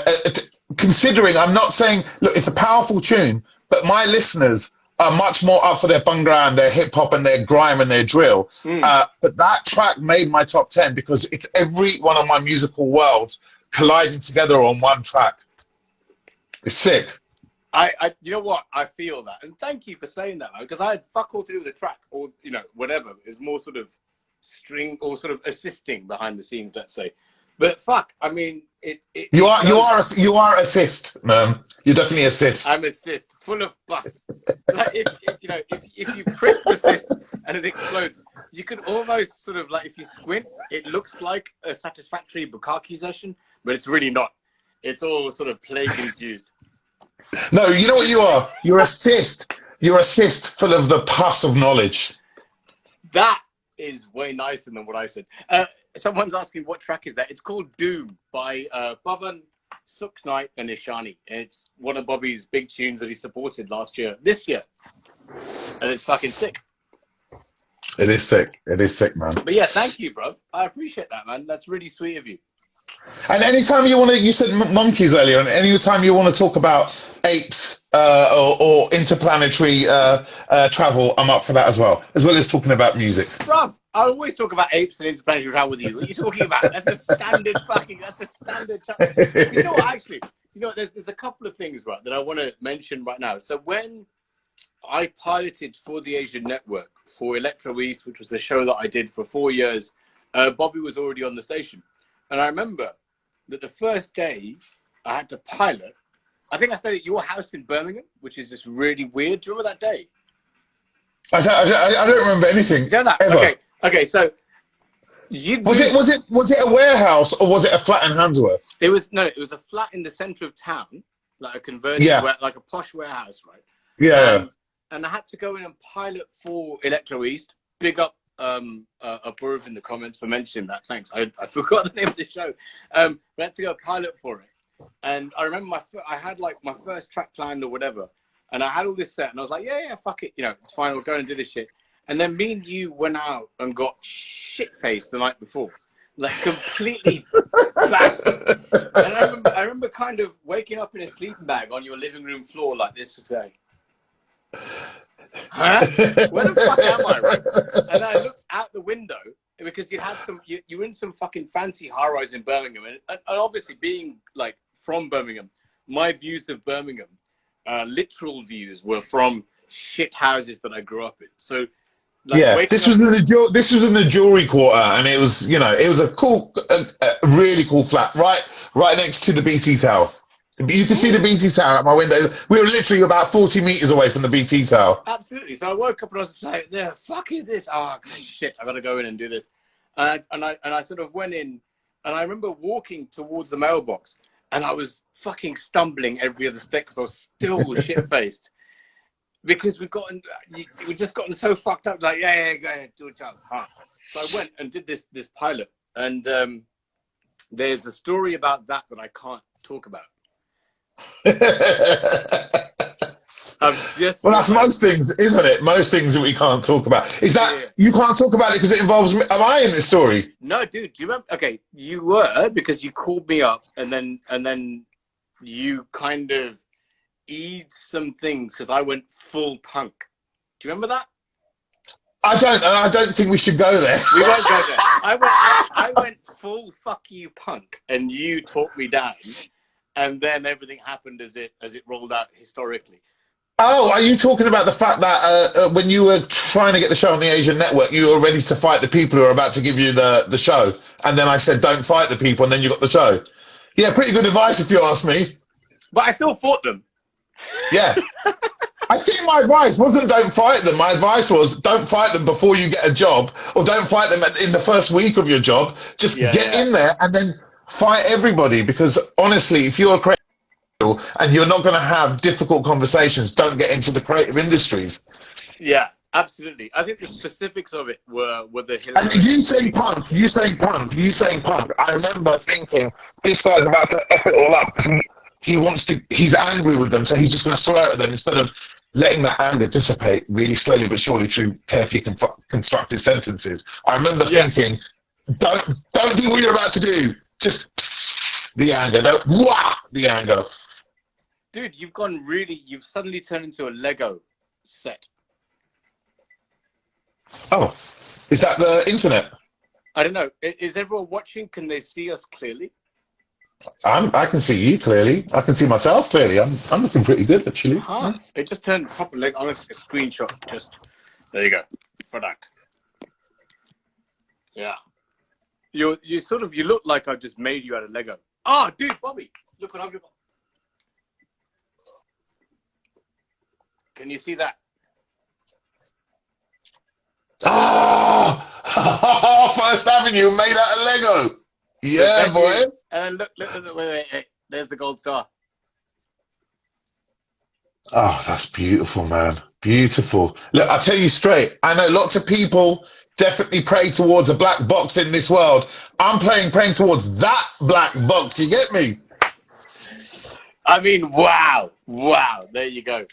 considering, I'm not saying, look, it's a powerful tune, but my listeners are much more up for their bhangra and their hip hop and their grime and their drill. But that track made my top 10 because it's every one of my musical worlds colliding together on one track. It's sick. You know what? I feel that, and thank you for saying that, because I had fuck all to do with the track, or whatever. It's more sort of string or sort of assisting behind the scenes, let's say. But fuck, I mean, you are assist, man. You're definitely assist. I'm assist, full of bus. Like if you prick the assist and it explodes, you could almost sort of if you squint, it looks like a satisfactory bukkake session, but it's really not. It's all sort of plague infused. No, you know what you are? You're assist. You're assist full of the pus of knowledge. That is way nicer than what I said. Someone's asking what track is that? It's called Doom by Bhavan, Sukhnite and Ishani. And it's one of Bobby's big tunes that he supported this year. And it's fucking sick. It is sick. It is sick, man. But yeah, thank you, bruv. I appreciate that, man. That's really sweet of you. And anytime you want to, you said monkeys earlier, and anytime you want to talk about apes or interplanetary travel, I'm up for that as well as talking about music. Bruv, I always talk about apes and interplanetary travel with you. What are you talking about? That's a standard. You know what, actually, You know, there's a couple of things, right, that I want to mention right now. So when I piloted for the Asian Network for Electro East, which was the show that I did for 4 years, Bobby was already on the station. And I remember that the first day I had to pilot, I think I stayed at your house in Birmingham, which is just really weird. Do you remember that day? I don't remember anything. Do you know that? Ever. Okay, so was it a warehouse or was it a flat in Handsworth? It was a flat in the centre of town, like a converted, like a posh warehouse, right? Yeah. And I had to go in and pilot for Electro East. Big up Aburav in the comments for mentioning that. Thanks. I forgot the name of the show. We had to go pilot for it. And I remember I had like my first track planned or whatever. And I had all this set and I was like, yeah, fuck it. You know, it's fine. We'll go and do this shit. And then me and you went out and got shit-faced the night before. Like completely battered. And I remember kind of waking up in a sleeping bag on your living room floor like this today. Huh? Where the fuck am I? Right? And I looked out the window because you were in some fucking fancy high-rise in Birmingham, and obviously being like from Birmingham, my views of Birmingham, literal views, were from shit houses that I grew up in. So, like, this was in the jewelry quarter, and it was a cool, really cool flat right next to the BT Tower. You can see the BT Tower at my window. We were literally about 40 meters away from the BT Tower. Absolutely. So I woke up and I was like, "The fuck is this? Oh shit! I got to go in and do this." And I sort of went in, and I remember walking towards the mailbox, and I was fucking stumbling every other step because I was still shit faced because we just gotten so fucked up. Like, yeah, go ahead, do a job. Huh. So I went and did this pilot, and there's a story about that I can't talk about. Well, that's most things, isn't it? Most things that we can't talk about. Is that you can't talk about it because it involves me? Am I in this story? No, dude. Do you remember? Okay, you were, because you called me up and then you kind of eased some things because I went full punk. Do you remember that? I don't think we should go there. We won't go there. I went full fuck you punk, and you talked me down, and then everything happened as it rolled out historically. Oh, are you talking about the fact that when you were trying to get the show on the Asian Network, you were ready to fight the people who are about to give you the show, and then I said, don't fight the people, and then you got the show? Yeah, pretty good advice if you ask me. But I still fought them. Yeah. I think my advice wasn't don't fight them. My advice was don't fight them before you get a job, or don't fight them in the first week of your job. Just get in there and then fight everybody, because honestly, if you're a creative and you're not going to have difficult conversations, don't get into the creative industries. Yeah, absolutely. I think the specifics of it were the hilarious. And you saying punk. I remember thinking, this guy's about to F it all up. He's angry with them, so he's just going to swear at them instead of letting the anger dissipate really slowly but surely through carefully constructed sentences. I remember thinking, don't do what you're about to do. Just the anger. The anger. Dude, you've suddenly turned into a Lego set. Oh, is that the internet? I don't know. Is everyone watching? Can they see us clearly? I can see you clearly. I can see myself clearly. I'm looking pretty good, actually. Huh. It just turned proper Lego. I'm going to take a screenshot. There you go. For that. Yeah. You look like I've just made you out of Lego. Oh, dude, Bobby, look what I've got. Can you see that? Oh, First Avenue made out of Lego. Yeah, boy. And then look, wait. There's the gold star. Oh, that's beautiful, man. Beautiful. Look, I'll tell you straight. I know lots of people definitely pray towards a black box in this world. I'm praying towards that black box. You get me? I mean, wow. There you go.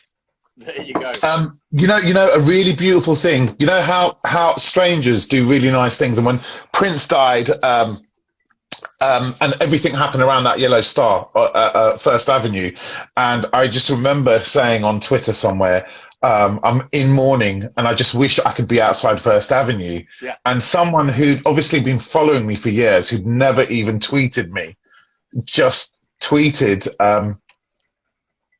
You know, a really beautiful thing. You know how strangers do really nice things. And when Prince died, and everything happened around that yellow star, First Avenue, and I just remember saying on Twitter somewhere, I'm in mourning, and I just wish I could be outside First Avenue. Yeah. And someone who'd obviously been following me for years, who'd never even tweeted me, just tweeted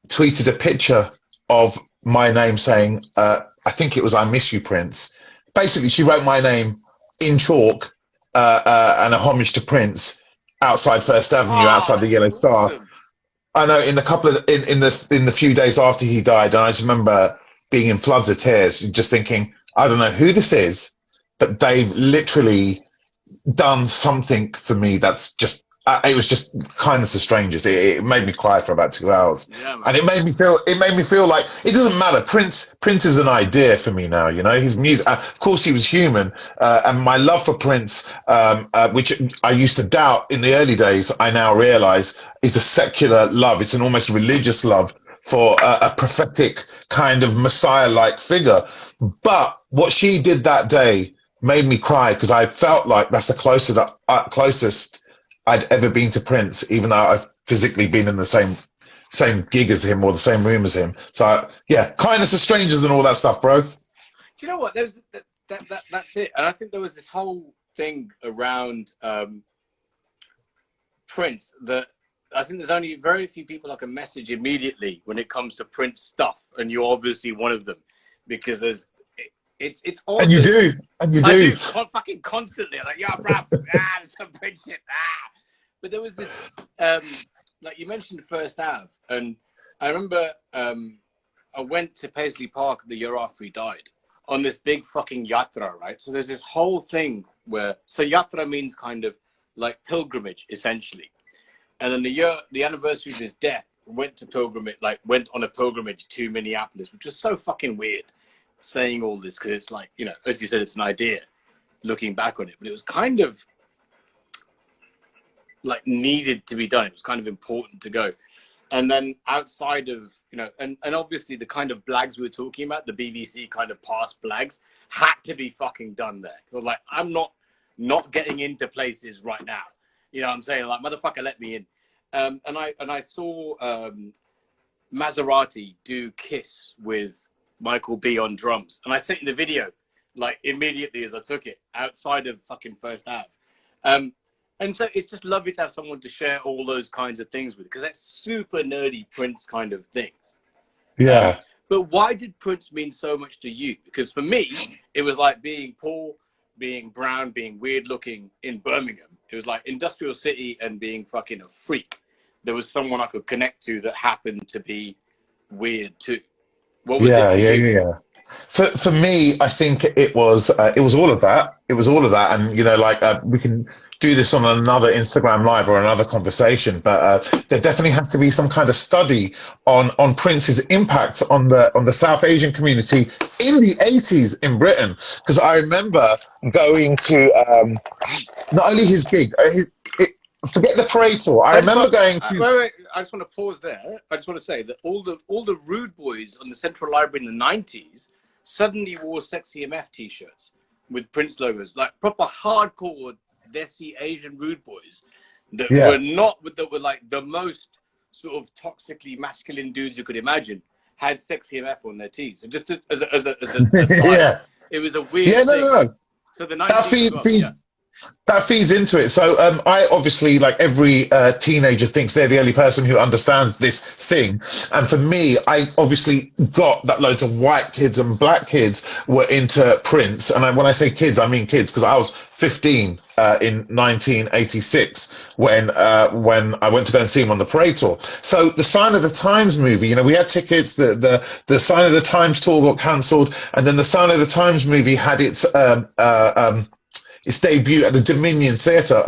tweeted a picture of my name saying, I think it was "I miss you, Prince." Basically, she wrote my name in chalk and a homage to Prince outside First Avenue, outside the that's Yellow Star. awesome. I know in the couple of in the few days after he died, and I just remember being in floods of tears, just thinking, I don't know who this is, but they've literally done something for me that's just it was just kindness of strangers. It made me cry for about 2 hours, Yeah, man. and it made me feel like it doesn't matter. Prince is an idea for me now. You know, his music. Of course, he was human, and my love for Prince, which I used to doubt in the early days, I now realize is a secular love. It's an almost religious love for a prophetic kind of Messiah-like figure. But what she did that day made me cry because I felt like that's the closest I'd ever been to Prince, even though I've physically been in the same gig as him or the same room as him. So yeah, kindness of strangers and all that stuff, bro. Do you know what? There's that's it. And I think there was this whole thing around Prince that I think there's only very few people I can message immediately when it comes to Prince stuff, and you're obviously one of them because it's all. And you do, and you do. Fucking constantly. I'm like, yeah, bruv, there's some Prince shit. But there was this, like you mentioned, First Ave, and I remember I went to Paisley Park the year after he died on this big fucking yatra, right? So there's this whole thing where yatra means kind of like pilgrimage, essentially. And then the anniversary of his death, went on a pilgrimage to Minneapolis, which was so fucking weird saying all this because it's like, you know, as you said, it's an idea looking back on it, but it was kind of like needed to be done. It was kind of important to go. And then outside of, you know, and obviously the kind of blags we were talking about, the BBC kind of past blags had to be fucking done there. I was like, I'm not getting into places right now. You know what I'm saying? Like, motherfucker, let me in. And I saw Maserati do Kiss with Michael B on drums. And I sent you the video, like, immediately as I took it, outside of fucking First Ave. And so it's just lovely to have someone to share all those kinds of things with, because that's super nerdy Prince kind of things. Yeah. But why did Prince mean so much to you? Because for me, it was like being poor, being brown, being weird looking in Birmingham. It was like industrial city and being fucking a freak. There was someone I could connect to that happened to be weird too. What was it for you? Yeah. For me, I think it was all of that. It was all of that, and you know, like we can do this on another Instagram live or another conversation. But there definitely has to be some kind of study on Prince's impact on the South Asian community in the '80s in Britain. Because I remember going to not only his gig, forget the parade tour. I remember going to. Wait. I just want to pause there. I just want to say that all the rude boys on the Central Library in the '90s suddenly wore Sexy MF t-shirts with Prince logos, like proper hardcore Desi Asian rude boys that were like the most sort of toxically masculine dudes you could imagine had Sexy MF on their tees. So just as a aside, it was a weird thing. No. So the '90s. That feeds into it. So I obviously, like every teenager, thinks they're the only person who understands this thing. And for me, I obviously got that loads of white kids and black kids were into Prince. And when I say kids, I mean kids, because I was 15 in 1986 when I went to go and see him on the parade tour. So the Sign of the Times movie, you know, we had tickets. The Sign of the Times tour got cancelled, and then the Sign of the Times movie had its debut at the Dominion Theatre,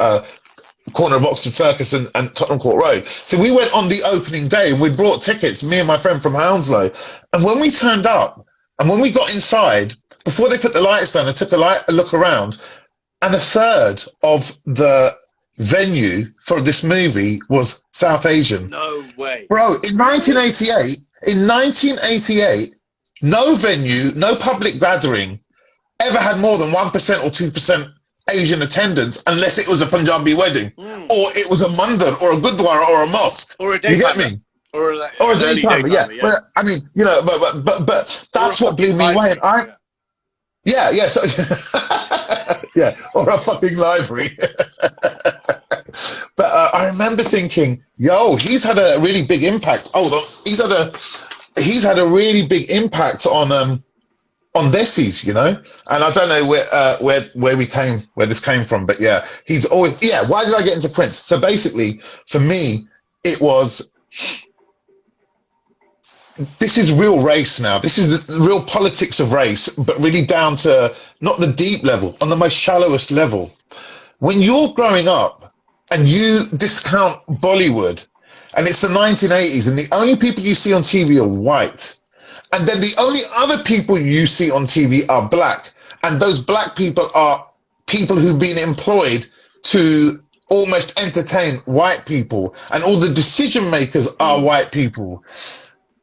corner of Oxford Circus and Tottenham Court Road. So we went on the opening day and we brought tickets, me and my friend from Hounslow. And when we turned up and when we got inside, before they put the lights down, I took a look around, and a third of the venue for this movie was South Asian. No way. Bro, in 1988, no venue, no public gathering ever had more than 1% or 2% Asian attendance, unless it was a Punjabi wedding, or it was a mandir, or a gurdwara, or a mosque. Or a day. You get me? Or a daytimer, yeah. But I mean, you know, but that's what blew me away. And so Yeah, or a fucking library. But I remember thinking, yo, he's had a really big impact. Oh, he's had a really big impact on Desi's, you know. And I don't know where this came from, but yeah, he's always yeah. Why did I get into Prince? So basically, for me, it was this is real race now. This is the real politics of race, but really down to not the deep level, on the most shallowest level. When you're growing up and you discount Bollywood, and it's the 1980s, and the only people you see on TV are white, and then the only other people you see on TV are black, and those black people are people who've been employed to almost entertain white people, and all the decision makers are white people.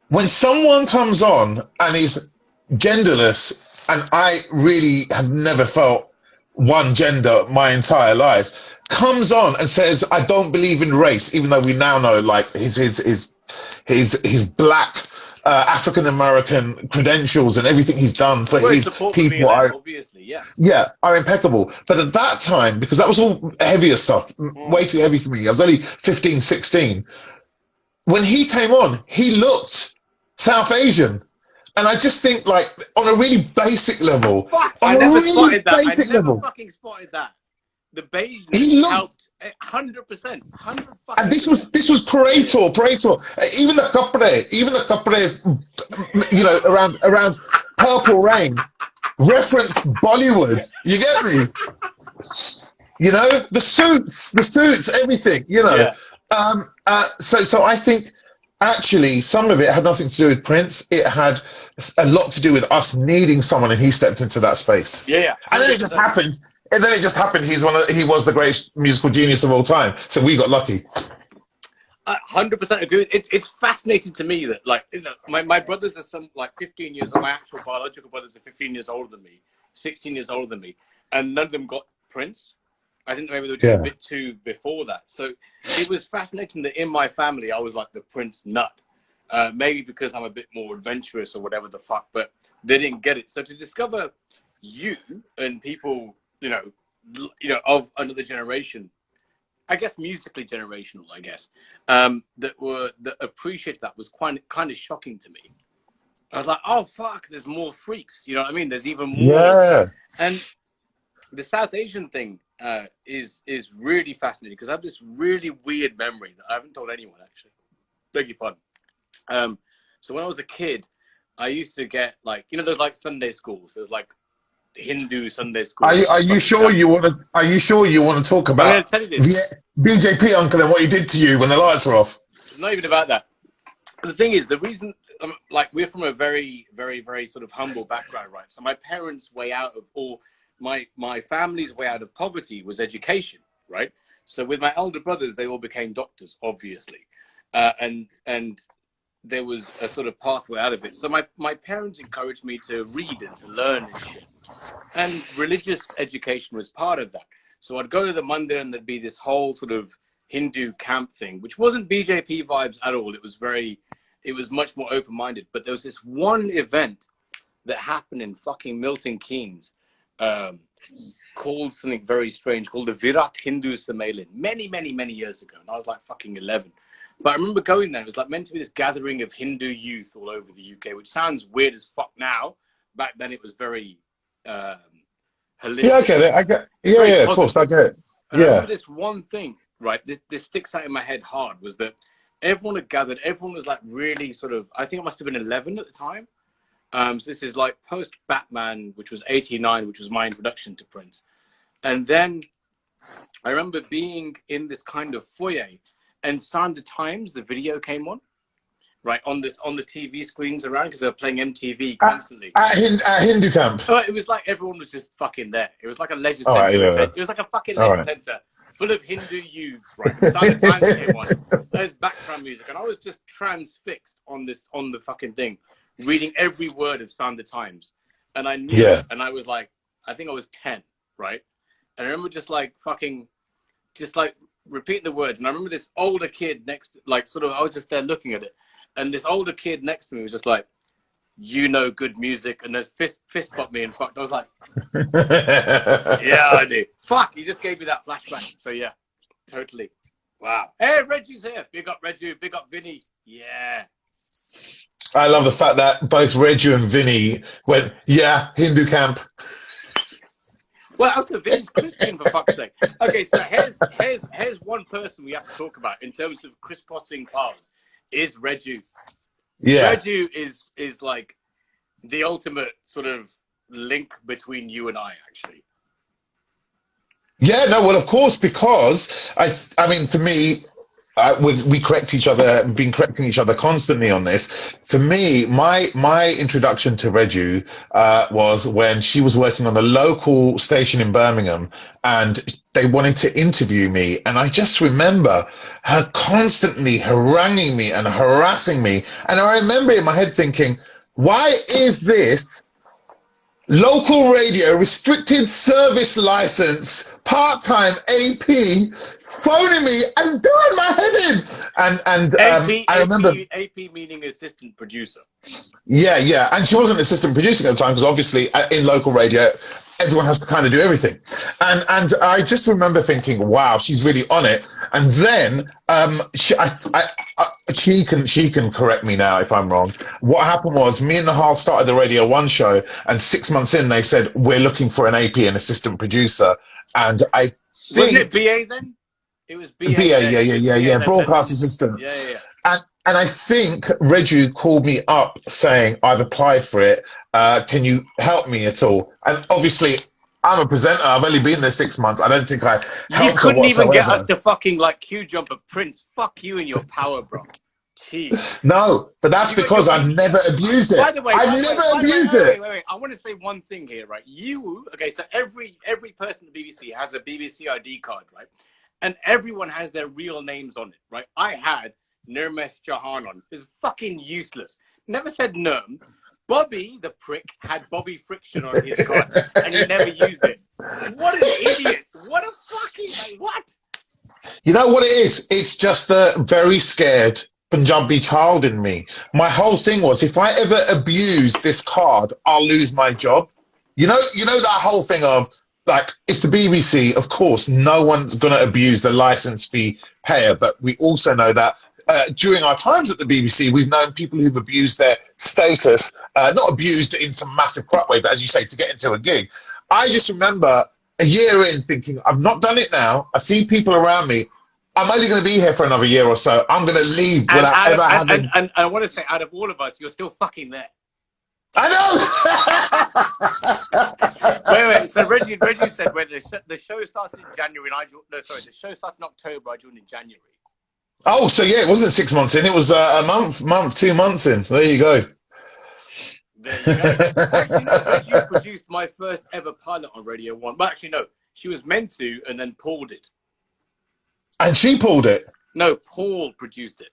When someone comes on and is genderless, and I really have never felt one gender my entire life, comes on and says, I don't believe in race, even though we now know like his black African American credentials and everything he's done for Well, his his support for people BLM, are, obviously, yeah. yeah, are impeccable. But at that time, because that was all heavier stuff, way too heavy for me. I was only 15, 16. When he came on, he looked South Asian. And I just think, like, on a really basic level, Fuck, on I a never really spotted that. I basic never level, fucking spotted that. The beigeness he looked. helped 100%. 100 And fucking this was Pareto. Even the kapre, you know, around Purple Rain, reference Bollywood. You get me? You know, the suits, everything. You know, Yeah. So I think actually some of it had nothing to do with Prince. It had a lot to do with us needing someone, and he stepped into that space. Yeah, yeah. And then it just happened. And then it just happened. He was the greatest musical genius of all time. So we got lucky. I 100% agree. It's fascinating to me that, like, you know, my brothers are some like 15 years. My actual biological brothers are 15 years older than me, 16 years older than me, and none of them got Prince. I think maybe they were just a bit too before that. So it was fascinating that in my family I was like the Prince nut. Maybe because I'm a bit more adventurous or whatever the fuck, but they didn't get it. So to discover you and people, you know, of another generation, I guess musically generational, I guess, that appreciated that was kind of shocking to me. I was like, oh fuck, there's more freaks. You know what I mean? There's even more. Yeah. And the South Asian thing is really fascinating because I have this really weird memory that I haven't told anyone actually. Beg your pardon. So when I was a kid, I used to get like, you know, there's like Sunday schools. There's like Hindu Sunday school. Are you sure you want to? Are you sure you want to talk about I'm going to tell you this. BJP uncle and what he did to you when the lights were off? It's not even about that. The thing is, the reason, like, we're from a very, very, very sort of humble background, right? So my parents' way out of, or my family's way out of poverty was education, right? So with my elder brothers, they all became doctors, obviously, and there was a sort of pathway out of it. So my parents encouraged me to read and to learn and shit. And religious education was part of that. So I'd go to the mandir and there'd be this whole sort of Hindu camp thing, which wasn't BJP vibes at all. It was much more open-minded. But there was this one event that happened in fucking Milton Keynes, called something very strange, called the Virat Hindu Sammelan, many, many, many years ago. And I was like fucking 11. But I remember going there. It was like meant to be this gathering of Hindu youth all over the UK, which sounds weird as fuck now. Back then it was very holistic. Yeah, I get it. Yeah, of course, I get it. And I remember this one thing, right? This sticks out in my head hard, was that everyone had gathered. Everyone was like really sort of, I think I must have been 11 at the time. So this is like post Batman, which was 89, which was my introduction to Prince. And then I remember being in this kind of foyer, and Standard Times, the video came on, right, on the TV screens around, because they were playing MTV constantly. At Hindu camp. Oh, it was like everyone was just fucking there. It was like a leisure centre. It was like a fucking leisure centre full of Hindu youths, right? Standard Times came on. There's background music, and I was just transfixed on the fucking thing, reading every word of Standard Times. And I knew it, and I was like, I think I was 10, right? And I remember just like repeating the words. And I remember this older kid next, like sort of, I was just there looking at it. And this older kid next to me was just like, good music, and there's fist bumped me and fucked. I was like, yeah, I do. Fuck, you just gave me that flashback. So yeah, totally. Wow. Hey, Reggie's here. Big up Reggie. Big up Vinny. Yeah. I love the fact that both Reggie and Vinny went, yeah, Hindu camp. Well, also Vinny's Christian, for fuck's sake. Okay, so here's one person we have to talk about in terms of crisscrossing paths. Is Reggie. Yeah. Reggie is like the ultimate sort of link between you and I, actually. Yeah, no, well, of course, because I mean, for me, we correct each other, been correcting each other constantly on this. For me, my introduction to Reju was when she was working on a local station in Birmingham, and they wanted to interview me, and I just remember her constantly haranguing me and harassing me, and I remember in my head thinking, why is this local radio, restricted service license, part-time AP, phoning me and doing my head in? And I remember AP meaning assistant producer. Yeah, and she wasn't assistant producing at the time because obviously in local radio, everyone has to kind of do everything. And I just remember thinking, wow, she's really on it. And then she can correct me now if I'm wrong. What happened was me and Nahal started the Radio 1 show, and 6 months in they said, we're looking for an AP, an assistant producer. And I think... Wasn't it BA then? It was BA. Yeah. Broadcast assistant. Yeah. And I think Reggie called me up saying, I've applied for it. Can you help me at all? And obviously, I'm a presenter. I've only been there 6 months. I don't think I helped her. You couldn't even get us to fucking like queue jump a Prince. Fuck you and your power, bro. Jeez. No, but that's because I've never abused it. By the way, I've never abused it. Wait. I want to say one thing here, right? Okay, so every person at the BBC has a BBC ID card, right? And everyone has their real names on it, right? I had Nerm Jahan on. It's fucking useless. Never said Nerm. Bobby, the prick, had Bobby Friction on his card, and he never used it. What an idiot! What a fucking what? You know what it is? It's just the very scared Punjabi child in me. My whole thing was, if I ever abuse this card, I'll lose my job. You know that whole thing of, like, it's the BBC, of course, no one's going to abuse the license fee payer, but we also know that during our times at the BBC, we've known people who've abused their status, not abused it in some massive crap way, but as you say, to get into a gig. I just remember a year in thinking, I've not done it now. I see people around me. I'm only going to be here for another year or so. I'm going to leave without ever having... And I want to say, out of all of us, you're still fucking there. I know. wait. So Reggie said when the show starts in January, the show starts in October. I joined in January. Oh, so yeah, it wasn't 6 months in. It was a month, 2 months in. There you go. There you go. Actually, no, Reggie produced my first ever pilot on Radio 1. But actually, no, she was meant to, and then Paul did. And she pulled it? No, Paul produced it.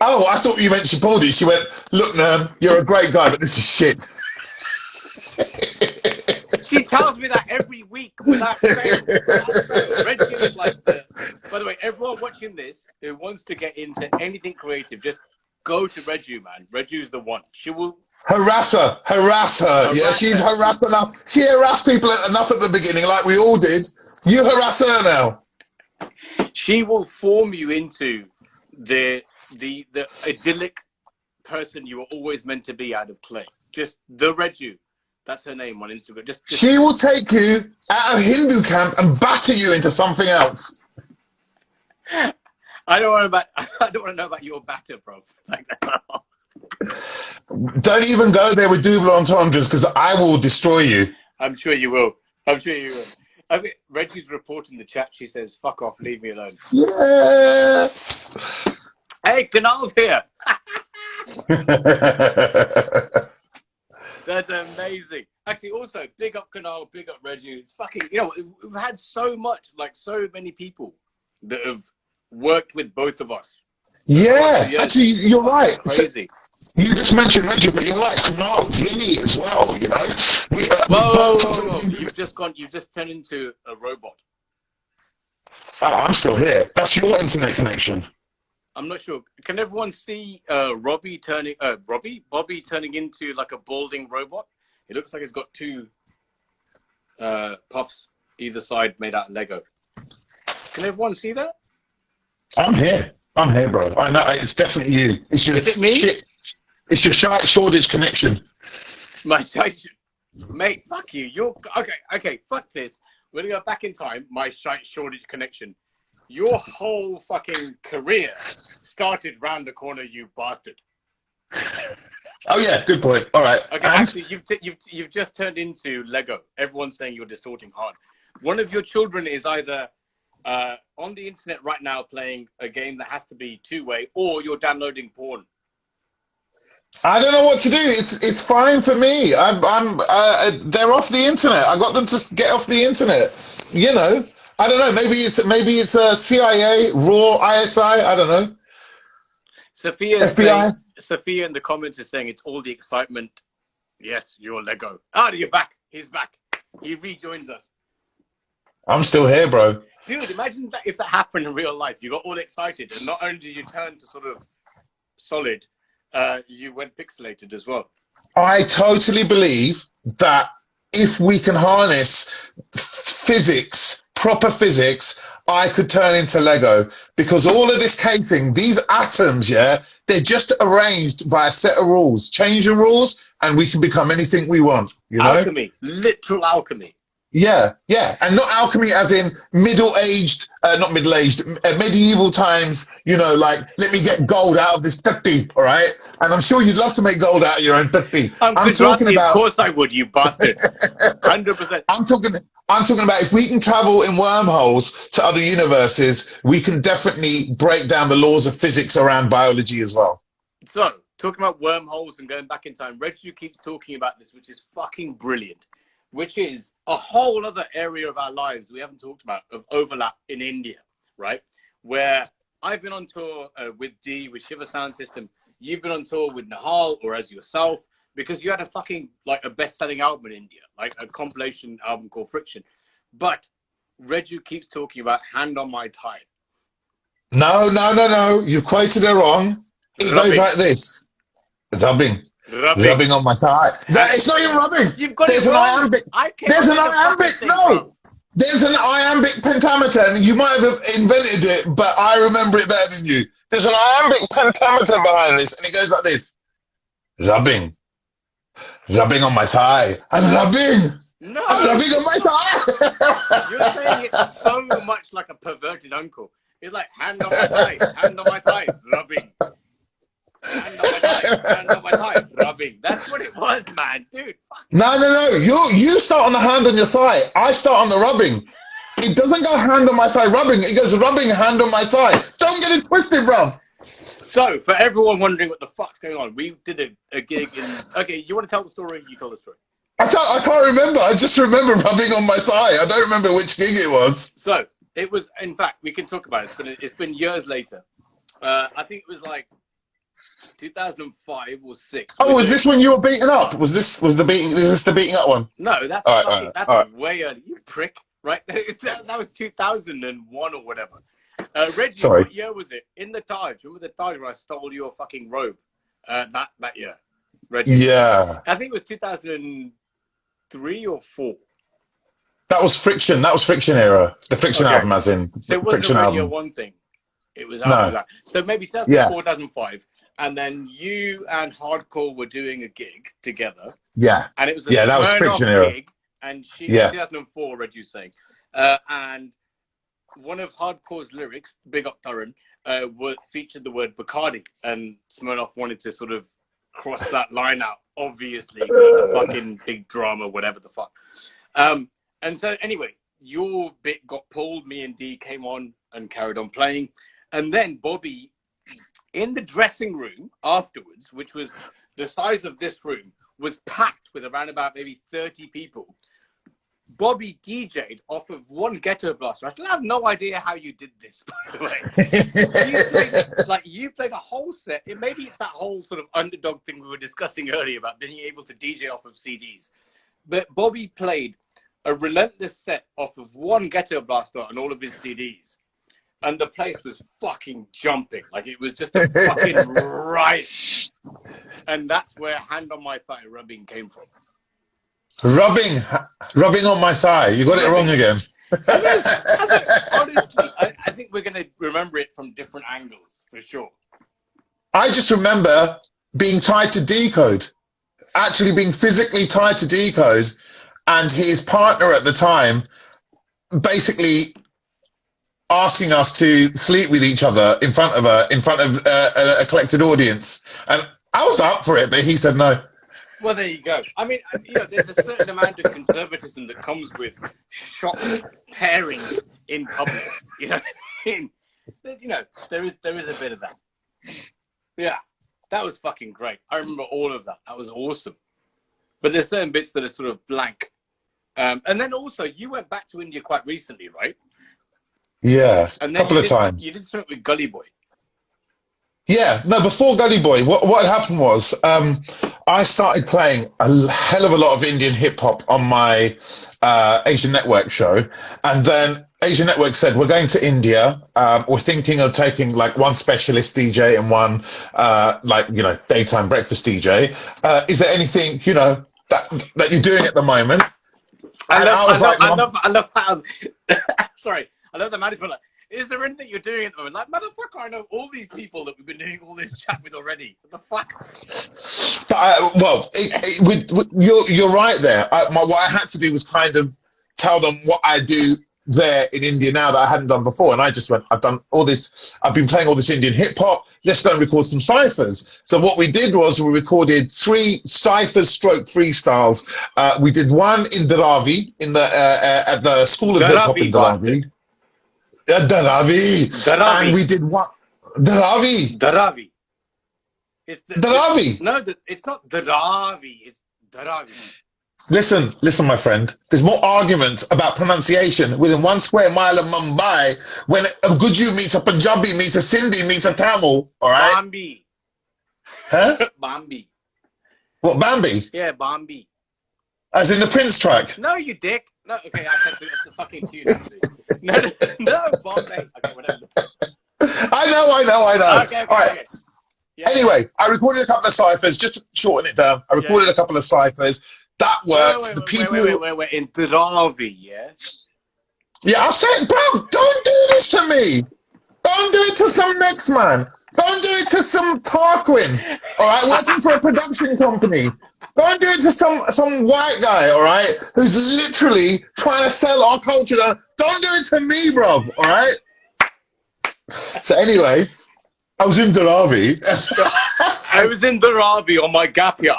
Oh, I thought you meant she pulled it. She went, look, Nerm, you're a great guy, but this is shit. She tells me that every week without fail. Reggie is like by the way, everyone watching this who wants to get into anything creative, just go to Reggie, man. Reggie's the one. She will... Harass her. Yeah, she's harassed enough. She harassed people enough at the beginning, like we all did. You harass her now. She will form you into the idyllic person you were always meant to be out of clay. Just the Reju. That's her name on Instagram. Just She will take you out of Hindu camp and batter you into something else. I don't want to know about your batter, bro. Like that. Don't even go there with double entendres because I will destroy you. I'm sure you will. I think Reggie's reporting the chat. She says, "Fuck off, leave me alone." Yeah. Hey, Canal's here. That's amazing. Actually, also, big up Canal, big up Reggie. It's fucking, we've had so many people that have worked with both of us. Yeah, actually, you're right. Crazy. So, you just mentioned Reggie, but you're right. Canal, Vinny as well. Whoa. You've just turned into a robot. Oh, I'm still here. That's your internet connection. I'm not sure. Can everyone see Bobby turning into like a balding robot? It looks like it's got two puffs either side made out of Lego. Can everyone see that? I'm here, bro. I know it's definitely you. It's your Is it me? Shit. It's your shortage connection. My mate, fuck you. You're okay. Fuck this. We're gonna go back in time. My shortage connection. Your whole fucking career started round the corner, you bastard. Oh yeah, good point. All right. Okay, actually, you've just turned into Lego. Everyone's saying you're distorting hard. One of your children is either on the internet right now playing a game that has to be two-way, or you're downloading porn. I don't know what to do. It's fine for me. They're off the internet. I got them to get off the internet. You know, I don't know. Maybe it's a CIA, RAW, ISI. I don't know. FBI. Sophia in the comments is saying it's all the excitement. Yes, you're Lego. You're back. He's back. He rejoins us. I'm still here, bro. Dude, imagine that if that happened in real life. You got all excited, and not only did you turn to sort of solid, you went pixelated as well. I totally believe that if we can harness physics, proper physics, I could turn into Lego, because all of this casing, these atoms, yeah, they're just arranged by a set of rules. Change the rules and we can become anything we want, you know? Alchemy, literal alchemy. Yeah, and not alchemy as in not middle-aged, medieval times, you know, like, let me get gold out of this dirty, all right? And I'm sure you'd love to make gold out of your own dirty. I'm talking about... Of course I would, you bastard. 100%. I'm talking about if we can travel in wormholes to other universes, we can definitely break down the laws of physics around biology as well. So, talking about wormholes and going back in time, Reggie keeps talking about this, which is fucking brilliant. Which is a whole other area of our lives we haven't talked about, of overlap in India, right? Where I've been on tour with Dee, with Shiva Sound System. You've been on tour with Nihal, or as yourself, because you had a fucking, like, a best-selling album in India, like a compilation album called Friction. But Reggie keeps talking about Hand on My Thigh. No. You've quoted it wrong. It goes like this. Rubbing on my thigh. It's not even rubbing. You've got There's it an wrong. iambic. There's an iambic. No. There's an iambic pentameter, and you might have invented it, but I remember it better than you. There's an iambic pentameter behind this, and it goes like this. Rubbing on my thigh. I'm rubbing. No. I'm rubbing on my thigh. You're saying it's so much like a perverted uncle. It's like, hand on my thigh, rubbing. Hand on my thigh, rubbing. That's what it was, man. Dude, fuck. No. You start on the hand on your thigh. I start on the rubbing. It doesn't go hand on my thigh rubbing. It goes rubbing, hand on my thigh. Don't get it twisted, bruv. So, for everyone wondering what the fuck's going on, we did a gig in... Okay, you want to tell the story? You tell the story. I can't remember. I just remember rubbing on my thigh. I don't remember which gig it was. So, it was... In fact, we can talk about it. It's been years later. I think it was like 2005 or 6. Oh, was this when you were beaten up? Is this the beating up one? No, that's way early. You prick, right? That was 2001 or whatever. Reggie, Sorry. What year was it? In the Taj. Remember the Taj where I stole your fucking robe? That year. Reggie. Yeah. I think it was 2003 or 4. That was Friction. That was Friction era. The Friction album, as in so it wasn't Friction a Radio album. 1 thing. It was after that. So maybe 2004, 2005. And then you and Hardcore were doing a gig together. Yeah. And it was that was Friction era. Gig, and 2004, Reggie was saying. And one of Hardcore's lyrics, Big Up Durran, featured the word Bacardi. And Smirnoff wanted to sort of cross that line out, obviously. It's a fucking big drama, whatever the fuck. And so, anyway, your bit got pulled. Me and Dee came on and carried on playing. And then Bobby, in the dressing room afterwards, which was the size of this room, was packed with around about maybe 30 people. Bobby DJ'd off of one ghetto blaster. I still have no idea how you did this, by the way. You played a whole set. Maybe it's that whole sort of underdog thing we were discussing earlier about being able to DJ off of CDs. But Bobby played a relentless set off of one ghetto blaster on all of his CDs. and the place was fucking jumping. Like, it was just a fucking riot. And that's where Hand on My Thigh rubbing came from. Rubbing on my thigh. You got it wrong again. Honestly, I think we're going to remember it from different angles, for sure. I just remember being tied to Decode, actually being physically tied to Decode, and his partner at the time basically asking us to sleep with each other in front of a collected audience. And I was up for it, but he said no. Well, there you go. I mean, there's a certain amount of conservatism that comes with shock pairing in public. You know what I mean? There is a bit of that. Yeah, that was fucking great. I remember all of that. That was awesome. But there's certain bits that are sort of blank. And then also, you went back to India quite recently, right? Yeah, and a couple of times. You did something with Gully Boy. Yeah, no, before Gully Boy, what had happened was I started playing a hell of a lot of Indian hip-hop on my Asian Network show. And then Asian Network said, we're going to India. We're thinking of taking like one specialist DJ and one daytime breakfast DJ. Is there anything, that you're doing at the moment? I love how sorry, I love the management. Like, is there anything you're doing at the moment? Like, motherfucker, I know all these people that we've been doing all this chat with already. What the fuck? But you're right there. What I had to do was kind of tell them what I do there in India now that I hadn't done before. And I just went, I've done all this. I've been playing all this Indian hip hop. Let's go and record some ciphers. So what we did was we recorded 3 ciphers stroke freestyles. We did one in Dharavi at the School of Hip Hop in Dharavi. Dharavi. And we did one. Dharavi. It's Dharavi. No, it's not Dharavi. It's Dharavi. Listen, my friend. There's more arguments about pronunciation within 1 square mile of Mumbai when a Guju meets a Punjabi meets a Sindhi meets a Tamil. All right. Bambi. Huh? Bambi. What, Bambi? Yeah, Bambi. As in the Prince track? No, you dick. No, okay, it's a fucking tune. No, Bombay. Okay, whatever. I know. Okay, all right. Okay. Yeah. Anyway, I recorded a couple of ciphers, just to shorten it down. I recorded a couple of ciphers. That worked. Wait. In Dharavi, yeah? Yeah, I'm saying, bro, don't do this to me. Don't do it to some next man. Don't do it to some Tarquin, all right, working for a production company. Don't do it to some white guy, all right, who's literally trying to sell our culture. Don't do it to me, bro, all right? So anyway, I was in Dharavi. I was in Dharavi on my gap year.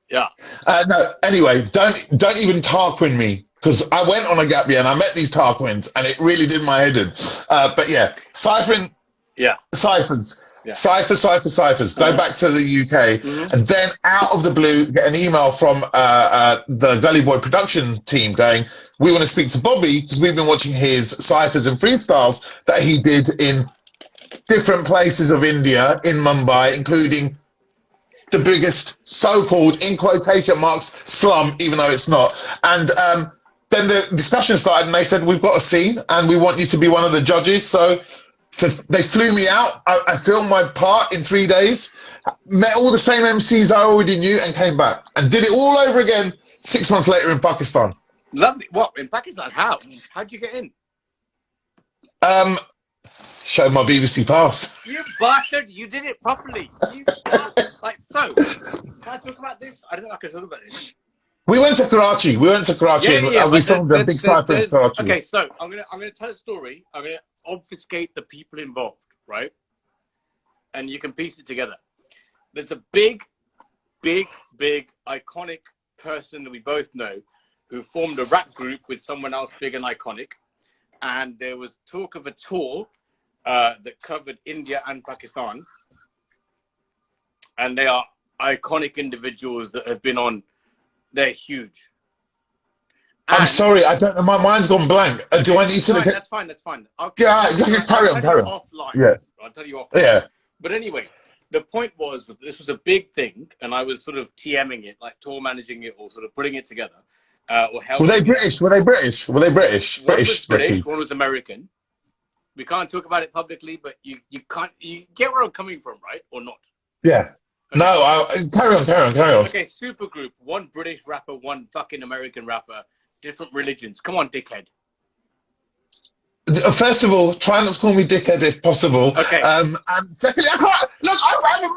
Yeah. No, anyway, don't even Tarquin me, because I went on a gap year and I met these Tarquins and it really did my head in. But yeah, ciphering. Yeah. Ciphers. Yeah. Ciphers. Go back to the UK, and then out of the blue, get an email from the Gully Boy production team going, we want to speak to Bobby because we've been watching his ciphers and freestyles that he did in different places of India, in Mumbai, including the biggest so-called, in quotation marks, slum, even though it's not. And then the discussion started and they said, we've got a scene and we want you to be one of the judges. So they flew me out. I filmed my part in 3 days, met all the same MCs I already knew and came back and did it all over again 6 months later in Pakistan. Lovely. What, in Pakistan? How? How'd you get in? Showed my BBC pass. You bastard! You did it properly. You bastard. Like, so, can I talk about this? I don't know if I can talk about this. We went to Karachi. And we filmed a big cypher in Karachi. Okay, so I'm gonna tell a story. I'm gonna obfuscate the people involved, right? And you can piece it together. There's a big, iconic person that we both know who formed a rap group with someone else big and iconic, and there was talk of a tour that covered India and Pakistan, and they are iconic individuals that have been on. They're huge. I'm sorry, I don't know. My mind's gone blank. Do I need to look at? That's fine. Carry on. Offline. Yeah. I'll tell you offline. Yeah. But anyway, the point was this was a big thing, and I was sort of TMing it, like tour managing it, or sort of putting it together. Or Were they British? Were they British? One was British. One was American. We can't talk about it publicly, but you can't. You get where I'm coming from, right? Or not? Yeah. Okay. No, carry on. Okay, supergroup. One British rapper, one fucking American rapper. Different religions. Come on, dickhead. First of all, try not to call me dickhead if possible. Okay. And secondly, I can't. Look,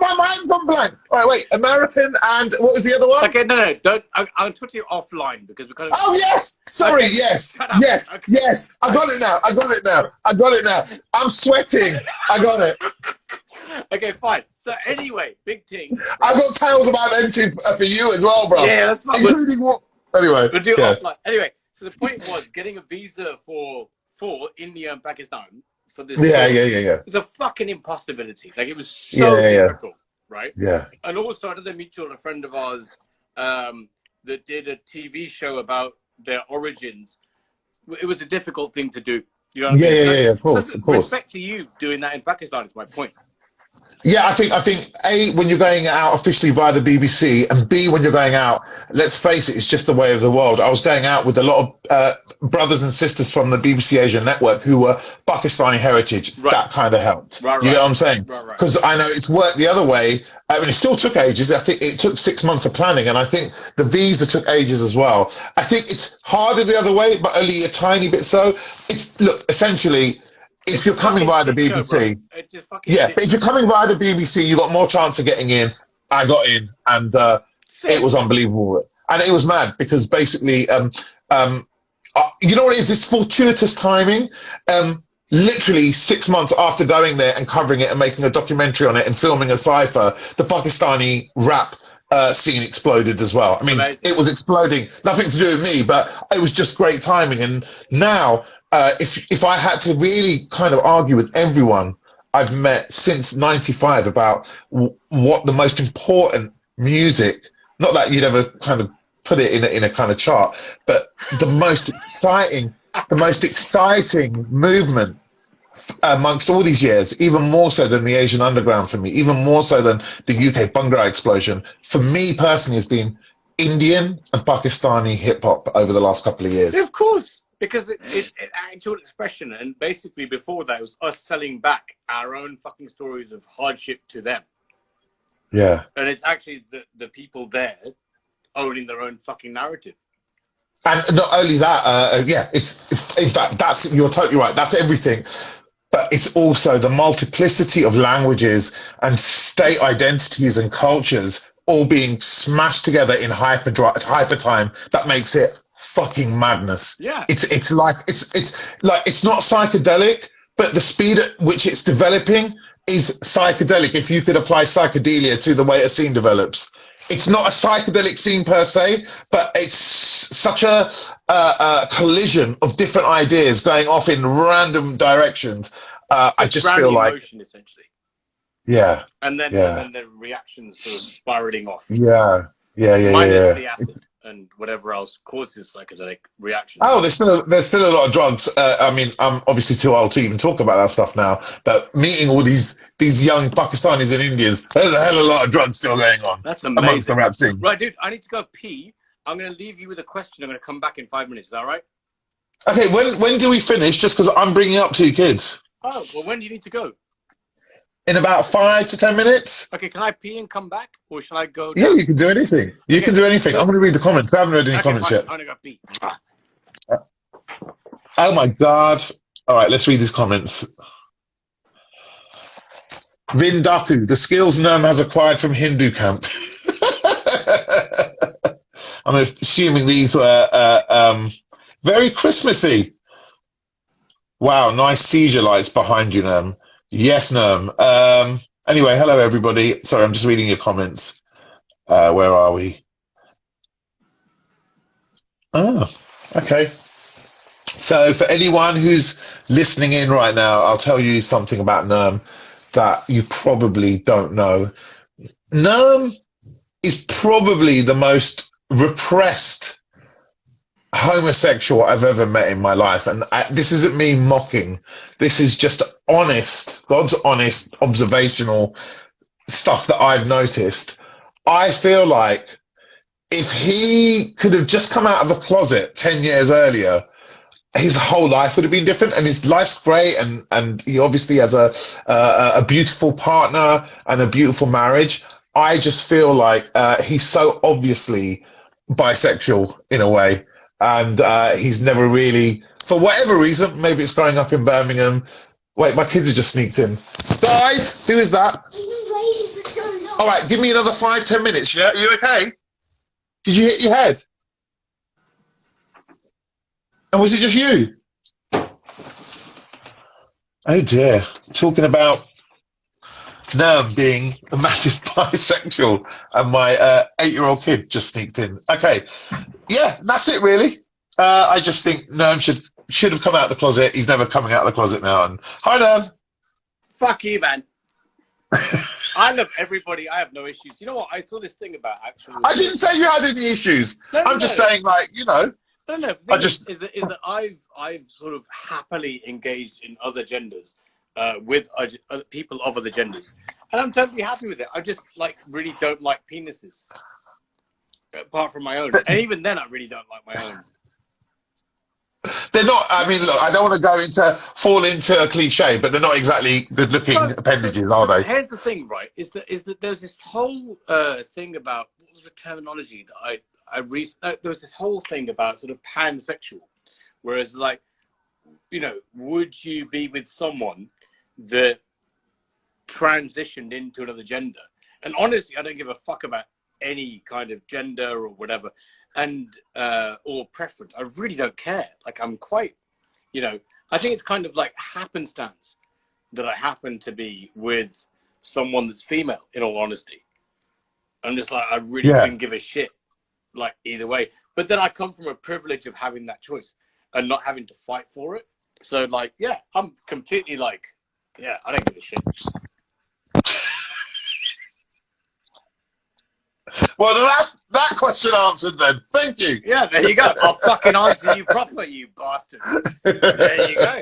my mind's gone blank. All right, wait. American and what was the other one? Okay, no, don't. I'll talk to you offline because we're kind of. Oh yes, sorry, okay, yes, okay. yes. I got it now. I'm sweating. I got it. Okay, fine. So anyway, big thing. I've got tales about them too for you as well, bro. Yeah, that's fine. Including what? Anyway, we'll do it offline. Anyway, so the point was getting a visa for India and Pakistan for this. Yeah. It was a fucking impossibility. Like it was so difficult, right? Yeah. And also another mutual, a friend of ours, that did a TV show about their origins. It was a difficult thing to do. You know what I mean? Yeah. Of course. Respect to you doing that in Pakistan is my point. Yeah, I think A, when you're going out officially via the BBC, and B, when you're going out, let's face it, it's just the way of the world. I was going out with a lot of brothers and sisters from the BBC Asia network who were Pakistani heritage. Right. That kind of helped. Right. You know what I'm saying? Because I know it's worked the other way. I mean, it still took ages. I think it took 6 months of planning, and I think the visa took ages as well. I think it's harder the other way, but only a tiny bit so. Look, essentially, if you're coming via the BBC, but if you're coming via the BBC, you got more chance of getting in. I got in, and it was unbelievable, and it was mad because basically, you know what it is? This fortuitous timing. Literally 6 months after going there and covering it and making a documentary on it and filming a cipher, the Pakistani rap scene exploded as well. I mean, it was exploding. Nothing to do with me, but it was just great timing. And now, if I had to really kind of argue with everyone I've met since '95 about what the most important music, not that you'd ever kind of put it in a kind of chart, but the most exciting movement amongst all these years, even more so than the Asian underground for me, even more so than the UK Bhangra explosion, for me personally has been Indian and Pakistani hip hop over the last couple of years. Yeah, of course, because it's an actual expression, and basically before that it was us selling back our own fucking stories of hardship to them. Yeah. And it's actually the people there owning their own fucking narrative. And not only that, it's in fact, you're totally right. That's everything. But it's also the multiplicity of languages and state identities and cultures all being smashed together in hyper time that makes it fucking madness. Yeah. It's like it's not psychedelic, but the speed at which it's developing is psychedelic. If you could apply psychedelia to the way a scene develops. It's not a psychedelic scene per se, but it's such a collision of different ideas going off in random directions. I just feel like emotion, essentially. Yeah. And then the reactions sort of spiraling off. Yeah. Minus the acid and whatever else causes psychedelic reactions. Oh, there's still a lot of drugs. I mean, I'm obviously too old to even talk about that stuff now. But meeting all these young Pakistanis and Indians, there's a hell of a lot of drugs still going on. That's amazing. Amongst the rap scene. Right, dude, I need to go pee. I'm going to leave you with a question. I'm going to come back in 5 minutes. Is that right? Okay, when do we finish? Just because I'm bringing up 2 kids. Oh, well, when do you need to go? In about 5 to 10 minutes. Okay, can I pee and come back? Or shall I go down? Yeah, you can do anything. You can do anything. I'm going to read the comments. I haven't read any comments yet. I'm going to go pee. Oh my God. All right, let's read these comments. Vindaku, the skills Nerm has acquired from Hindu camp. I'm assuming these were very Christmassy. Wow, nice seizure lights behind you, Nerm. Yes, Nerm. Anyway, hello, everybody. Sorry, I'm just reading your comments. Where are we? Oh, okay. So for anyone who's listening in right now, I'll tell you something about Nerm that you probably don't know. Nerm is probably the most repressed homosexual I've ever met in my life. And this isn't me mocking. This is just honest, God's honest, observational stuff that I've noticed. I feel like if he could have just come out of the closet 10 years earlier, his whole life would have been different, and his life's great, and he obviously has a beautiful partner and a beautiful marriage. I just feel like he's so obviously bisexual in a way, and he's never really, for whatever reason, maybe it's growing up in Birmingham. Wait, my kids have just sneaked in. Guys, who is that? All right, give me another 5, 10 minutes. Yeah, are you okay? Did you hit your head? And was it just you? Oh dear. Talking about Nerm being a massive bisexual, and my 8-year-old kid just sneaked in. Okay, yeah, that's it really. I just think Nerm should have come out of the closet. He's never coming out of the closet now. And hi, Nerm. Fuck you, man. I love everybody. I have no issues. You know what? I saw this thing about actual. I didn't say you had any issues. I'm just saying, like, you know. No. The thing is that I've sort of happily engaged in other genders, with other people of other genders, and I'm totally happy with it. I just really don't like penises, apart from my own, and even then, I really don't like my own. They're not. I mean, look, I don't want to fall into a cliche, but they're not exactly good-looking appendages, are they? Here's the thing, right? Is that there's this whole thing about, what was the terminology that there was this whole thing about sort of pansexual, whereas would you be with someone that transitioned into another gender? And honestly, I don't give a fuck about any kind of gender or whatever, and or preference. I really don't care. I'm quite, I think it's kind of like happenstance that I happen to be with someone that's female, in all honesty. I'm just I really couldn't give a shit, either way. But then I come from a privilege of having that choice and not having to fight for it. So I'm completely I don't give a shit. Well, that's that question answered then. Thank you. Yeah, there you go. I'll fucking answer you proper, you bastard. There you go.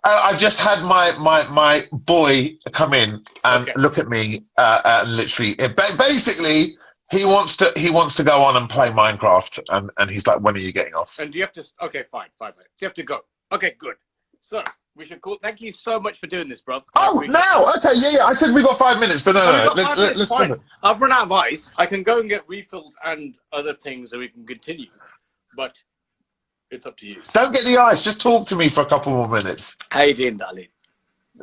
I've just had my boy come in and look at me and literally, basically, he wants to go on and play Minecraft, and he's like, when are you getting off? And do you have to? Okay, fine. 5 minutes. You have to go. Okay, good. So we should call. Thank you so much for doing this, bro. Oh, now? Okay, yeah. I said we got 5 minutes, but no. Let's stop it. I've run out of ice. I can go and get refills and other things, so we can continue. But it's up to you. Don't get the ice. Just talk to me for a couple more minutes. How you doing, darling?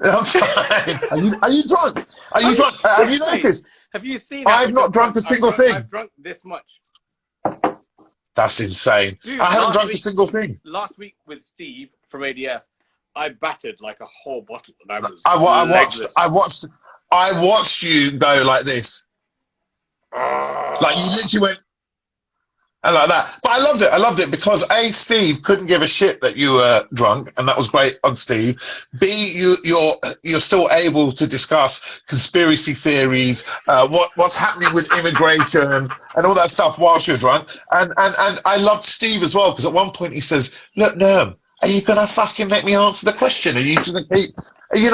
I'm fine. Are you drunk? Are you drunk? Have you noticed? Have you seen? I've not drunk a single thing. I've drunk this much. That's insane. Dude, I haven't drunk a single thing. Last week with Steve from ADF, I battered like a whole bottle, and I watched you go like this. Like you literally went and like that. But I loved it because A, Steve couldn't give a shit that you were drunk, and that was great on Steve. B, you're still able to discuss conspiracy theories, what's happening with immigration and all that stuff whilst you're drunk. And I loved Steve as well, because at one point he says, "Look, Nerm, are you gonna fucking let me answer the question? Are you just gonna keep, are you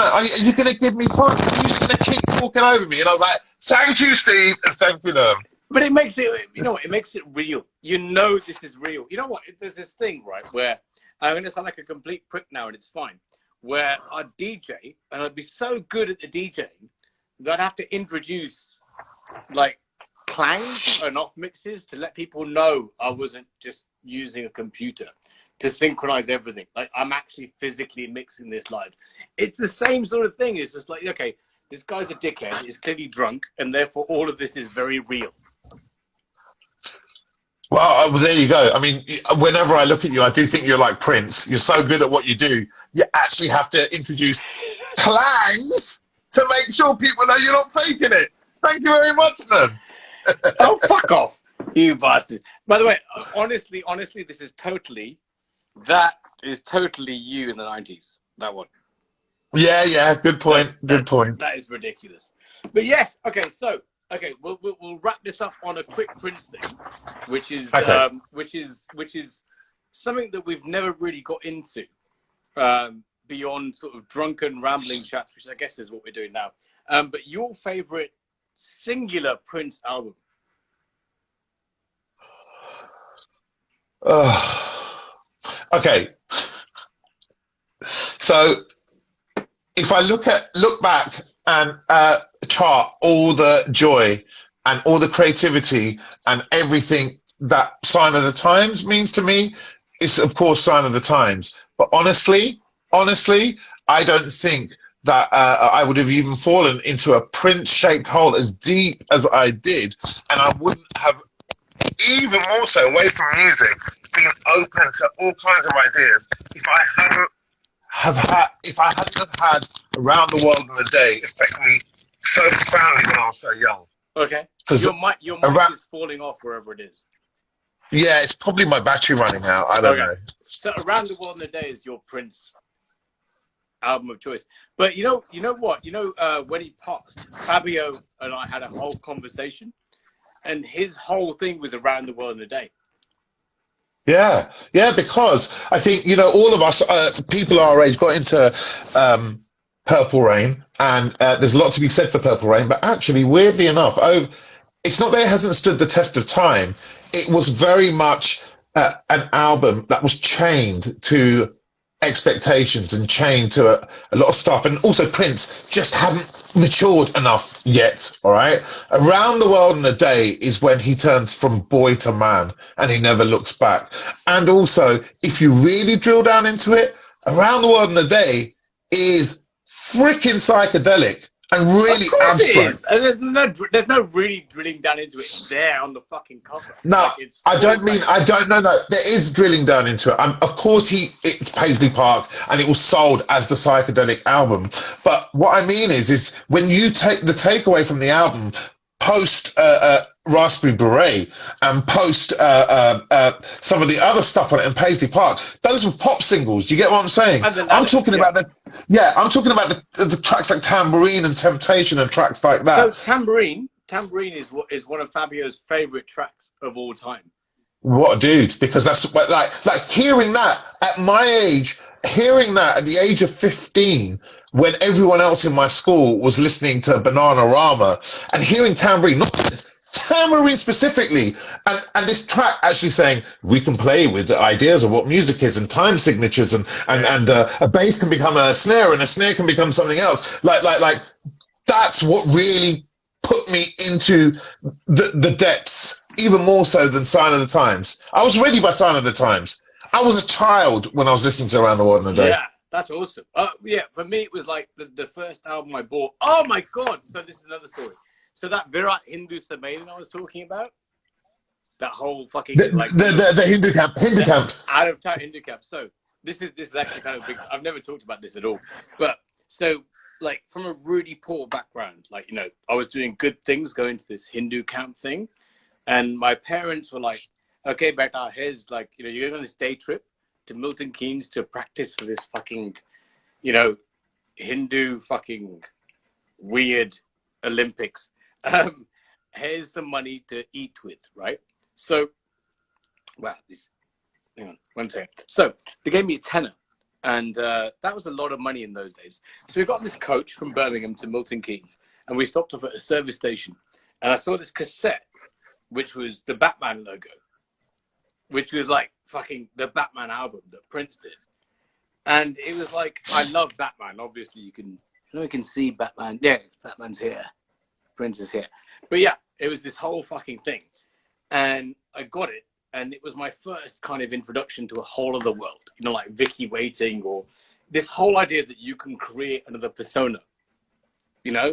gonna give me time? Are you just gonna keep talking over me?" And I was like, "Thank you, Steve, and thank you, Nerm." But it makes it, it makes it real. This is real. You know what? There's this thing, right, where I'm going to sound like a complete prick now, and it's fine, where I'd DJ, and I'd be so good at the DJing that I'd have to introduce, clangs and off mixes to let people know I wasn't just using a computer to synchronize everything. I'm actually physically mixing this live. It's the same sort of thing. It's just okay, this guy's a dickhead, he's clearly drunk, and therefore all of this is very real. Well, there you go. I mean, whenever I look at you, I do think you're like Prince. You're so good at what you do. You actually have to introduce clangs to make sure people know you're not faking it. Thank you very much, then. Oh, fuck off, you bastard. By the way, honestly, this is totally you in the 90s, that one. Yeah, good point. Good point. That is ridiculous. But yes, okay, so... Okay, we'll wrap this up on a quick Prince thing, which is something that we've never really got into beyond sort of drunken rambling chats, which I guess is what we're doing now. But your favorite singular Prince album? Okay, So if I look back and chart all the joy and all the creativity and everything that Sign of the Times means to me, it's of course Sign of the Times. But honestly, I don't think that I would have even fallen into a Prince-shaped hole as deep as I did, and I wouldn't have, even more so away from music, been open to all kinds of ideas if I hadn't have had Around the World in a Day affect me so profoundly when I was so young. Okay. Because your mic is falling off wherever it is. Yeah, it's probably my battery running out. I don't know. So Around the World in a Day is your Prince album of choice. But you know what? When he passed, Fabio and I had a whole conversation, and his whole thing was Around the World in a Day. Yeah, because I think, all of us, people our age, got into Purple Rain, and there's a lot to be said for Purple Rain, but actually, weirdly enough, it's not that it hasn't stood the test of time. It was very much an album that was chained to expectations and chained to a lot of stuff. And also Prince just hadn't matured enough yet, all right? Around the World in a Day is when he turns from boy to man and he never looks back. And also, if you really drill down into it, Around the World in a Day is freaking psychedelic and really abstract. It is. And there's no really drilling down into it. It's there on the fucking cover. No, I don't know. No, there is drilling down into it. Of course, it's Paisley Park, and it was sold as the psychedelic album. But what I mean is when you take the takeaway from the album, post Raspberry Beret and post some of the other stuff on it in Paisley Park, those were pop singles. Do you get what I'm saying? I'm talking about the tracks like Tambourine and Temptation and tracks like that. So Tambourine is one of Fabio's favorite tracks of all time. What a dude, because that's like hearing that at my age, hearing that at the age of 15, when everyone else in my school was listening to Bananarama, and hearing Tambourine, not Tambourine specifically, and this track actually saying we can play with the ideas of what music is and time signatures and a bass can become a snare and a snare can become something else. Like that's what really put me into the depths, even more so than Sign of the Times. I was ready by Sign of the Times. I was a child when I was listening to Around the World in a Day. Yeah, that's awesome. Yeah, for me it was like the first album I bought. Oh my god! So this is another story. So that Virat Hindu Sammalan I was talking about, that whole fucking the Hindu camp. Out of town Hindu camp. So this is actually kind of big. I've never talked about this at all. But so like from a really poor background, like I was doing good things going to this Hindu camp thing, and my parents were like, "Okay, beta, here's like you're going on this day trip to Milton Keynes to practice for this fucking, Hindu fucking weird Olympics. Here's some money to eat with, right?" So, hang on, 1 second. So they gave me a tenner, and that was a lot of money in those days. So we got this coach from Birmingham to Milton Keynes, and we stopped off at a service station, and I saw this cassette, which was the Batman logo, which was like fucking the Batman album that Prince did. And it was like, I love Batman. Obviously, you can see Batman. Yeah, Batman's here. Prince is here. But yeah, it was this whole fucking thing. And I got it. And it was my first kind of introduction to a whole other world. Like Vicky Waiting, or this whole idea that you can create another persona.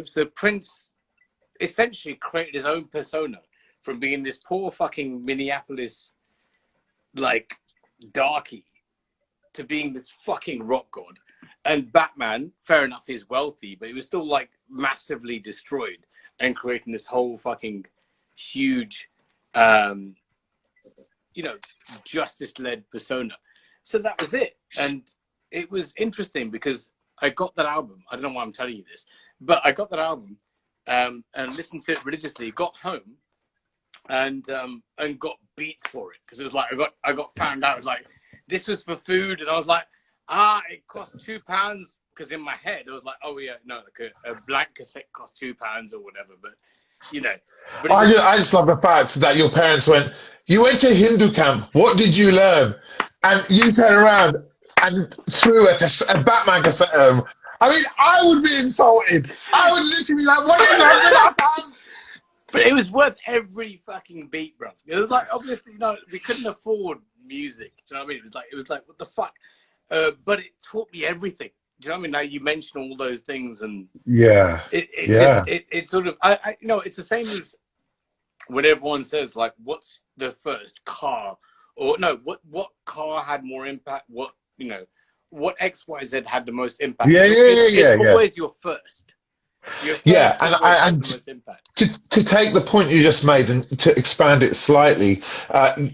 So Prince essentially created his own persona from being this poor fucking Minneapolis, like, darky, to being this fucking rock god. And Batman, fair enough, he's wealthy, but he was still like massively destroyed and creating this whole fucking huge, justice-led persona. So that was it. And it was interesting because I got that album. I don't know why I'm telling you this, but I got that album and listened to it religiously, got home and got beats for it. Because it was like, I got found out, it was like, this was for food. And I was like, it cost £2. Because in my head, I was like, oh yeah, no, like a blank cassette cost £2 or whatever. But, But I just love the fact that your parents went, you went to Hindu camp. What did you learn? And you turned around and threw a Batman cassette at him. I mean, I would be insulted. I would literally be like, what is wrong with our fans? But it was worth every fucking beat, bro. It was like, obviously, you know, we couldn't afford music. Do you know what I mean? It was like, what the fuck? But it taught me everything. Do you know what I mean? Now you mention all those things, and it sort of, you know, it's the same as when everyone says, like, what's the first car, or no, what car had more impact? What, you know, what XYZ had the most impact? It's always your first. And to take the point you just made and to expand it slightly,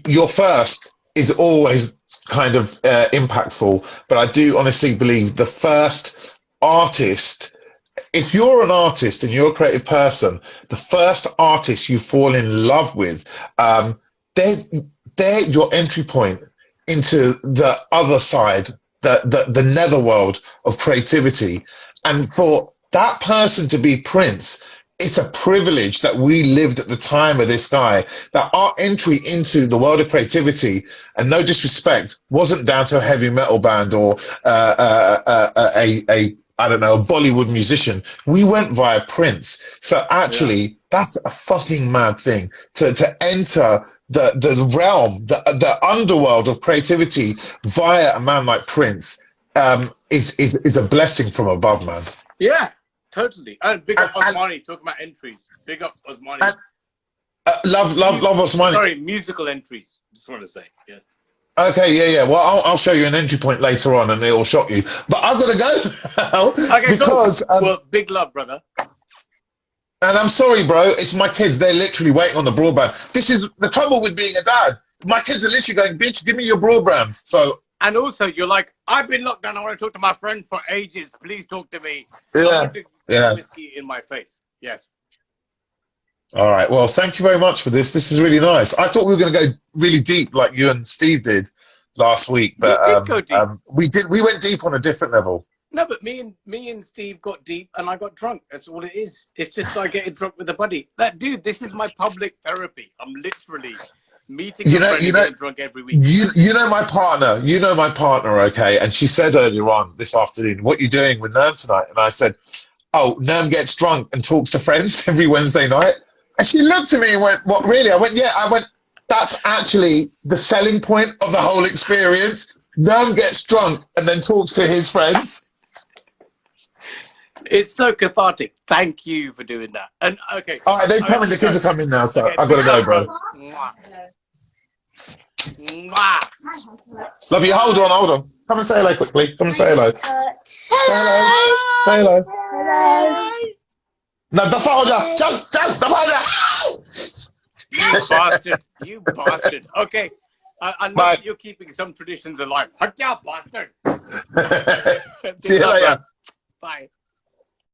your first is always kind of impactful, but I do honestly believe the first artist, if you're an artist and you're a creative person, the first artist you fall in love with, they're your entry point into the other side, the netherworld of creativity. And for that person to be Prince, it's a privilege that we lived at the time of this guy, that our entry into the world of creativity, and no disrespect, wasn't down to a heavy metal band or I don't know, a Bollywood musician. We went via Prince. So actually, that's a fucking mad thing to enter the realm, the underworld of creativity via a man like Prince. Is a blessing from above, man. Yeah. Totally. And big up Osmani, talking about entries. Big up Osmani. Love Osmani. Sorry, musical entries. Just want to say, yes. Okay, yeah. Well, I'll show you an entry point later on, and it will shock you. But I've got to go okay, because well, big love, brother. And I'm sorry, bro. It's my kids. They're literally waiting on the broadband. This is the trouble with being a dad. My kids are literally going, "Bitch, give me your broadband." So. And also, you're like, I've been locked down. I want to talk to my friend for ages. Please talk to me. Yeah, I want to get whiskey in my face. Yes. All right. Well, thank you very much for this. This is really nice. I thought we were going to go really deep, like you and Steve did last week, but we did go deep. We went deep on a different level. No, but me and Steve got deep, and I got drunk. That's all it is. It's just like getting drunk with a buddy. That dude, this is my public therapy. I'm literally meeting a friend and getting drunk every week. You know my partner, okay? And she said earlier on this afternoon, "What are you doing with Nerm tonight?" And I said, "Oh, Nerm gets drunk and talks to friends every Wednesday night." And she looked at me and went, "What, really?" I went, "Yeah." I went, "That's actually the selling point of the whole experience. Nerm gets drunk and then talks to his friends." It's so cathartic. Thank you for doing that. And okay. All right, they're coming. The kids are coming now, so okay, I've got to go, bro. Love you. Hold on. Come and say hello quickly. Come and say hello. Say hello. Say hello. Hello. No, the father. Jump, the father. You bastard. You bastard. Okay. I know that you're keeping some traditions alive. Hut ya, bastard. See you later. Bye.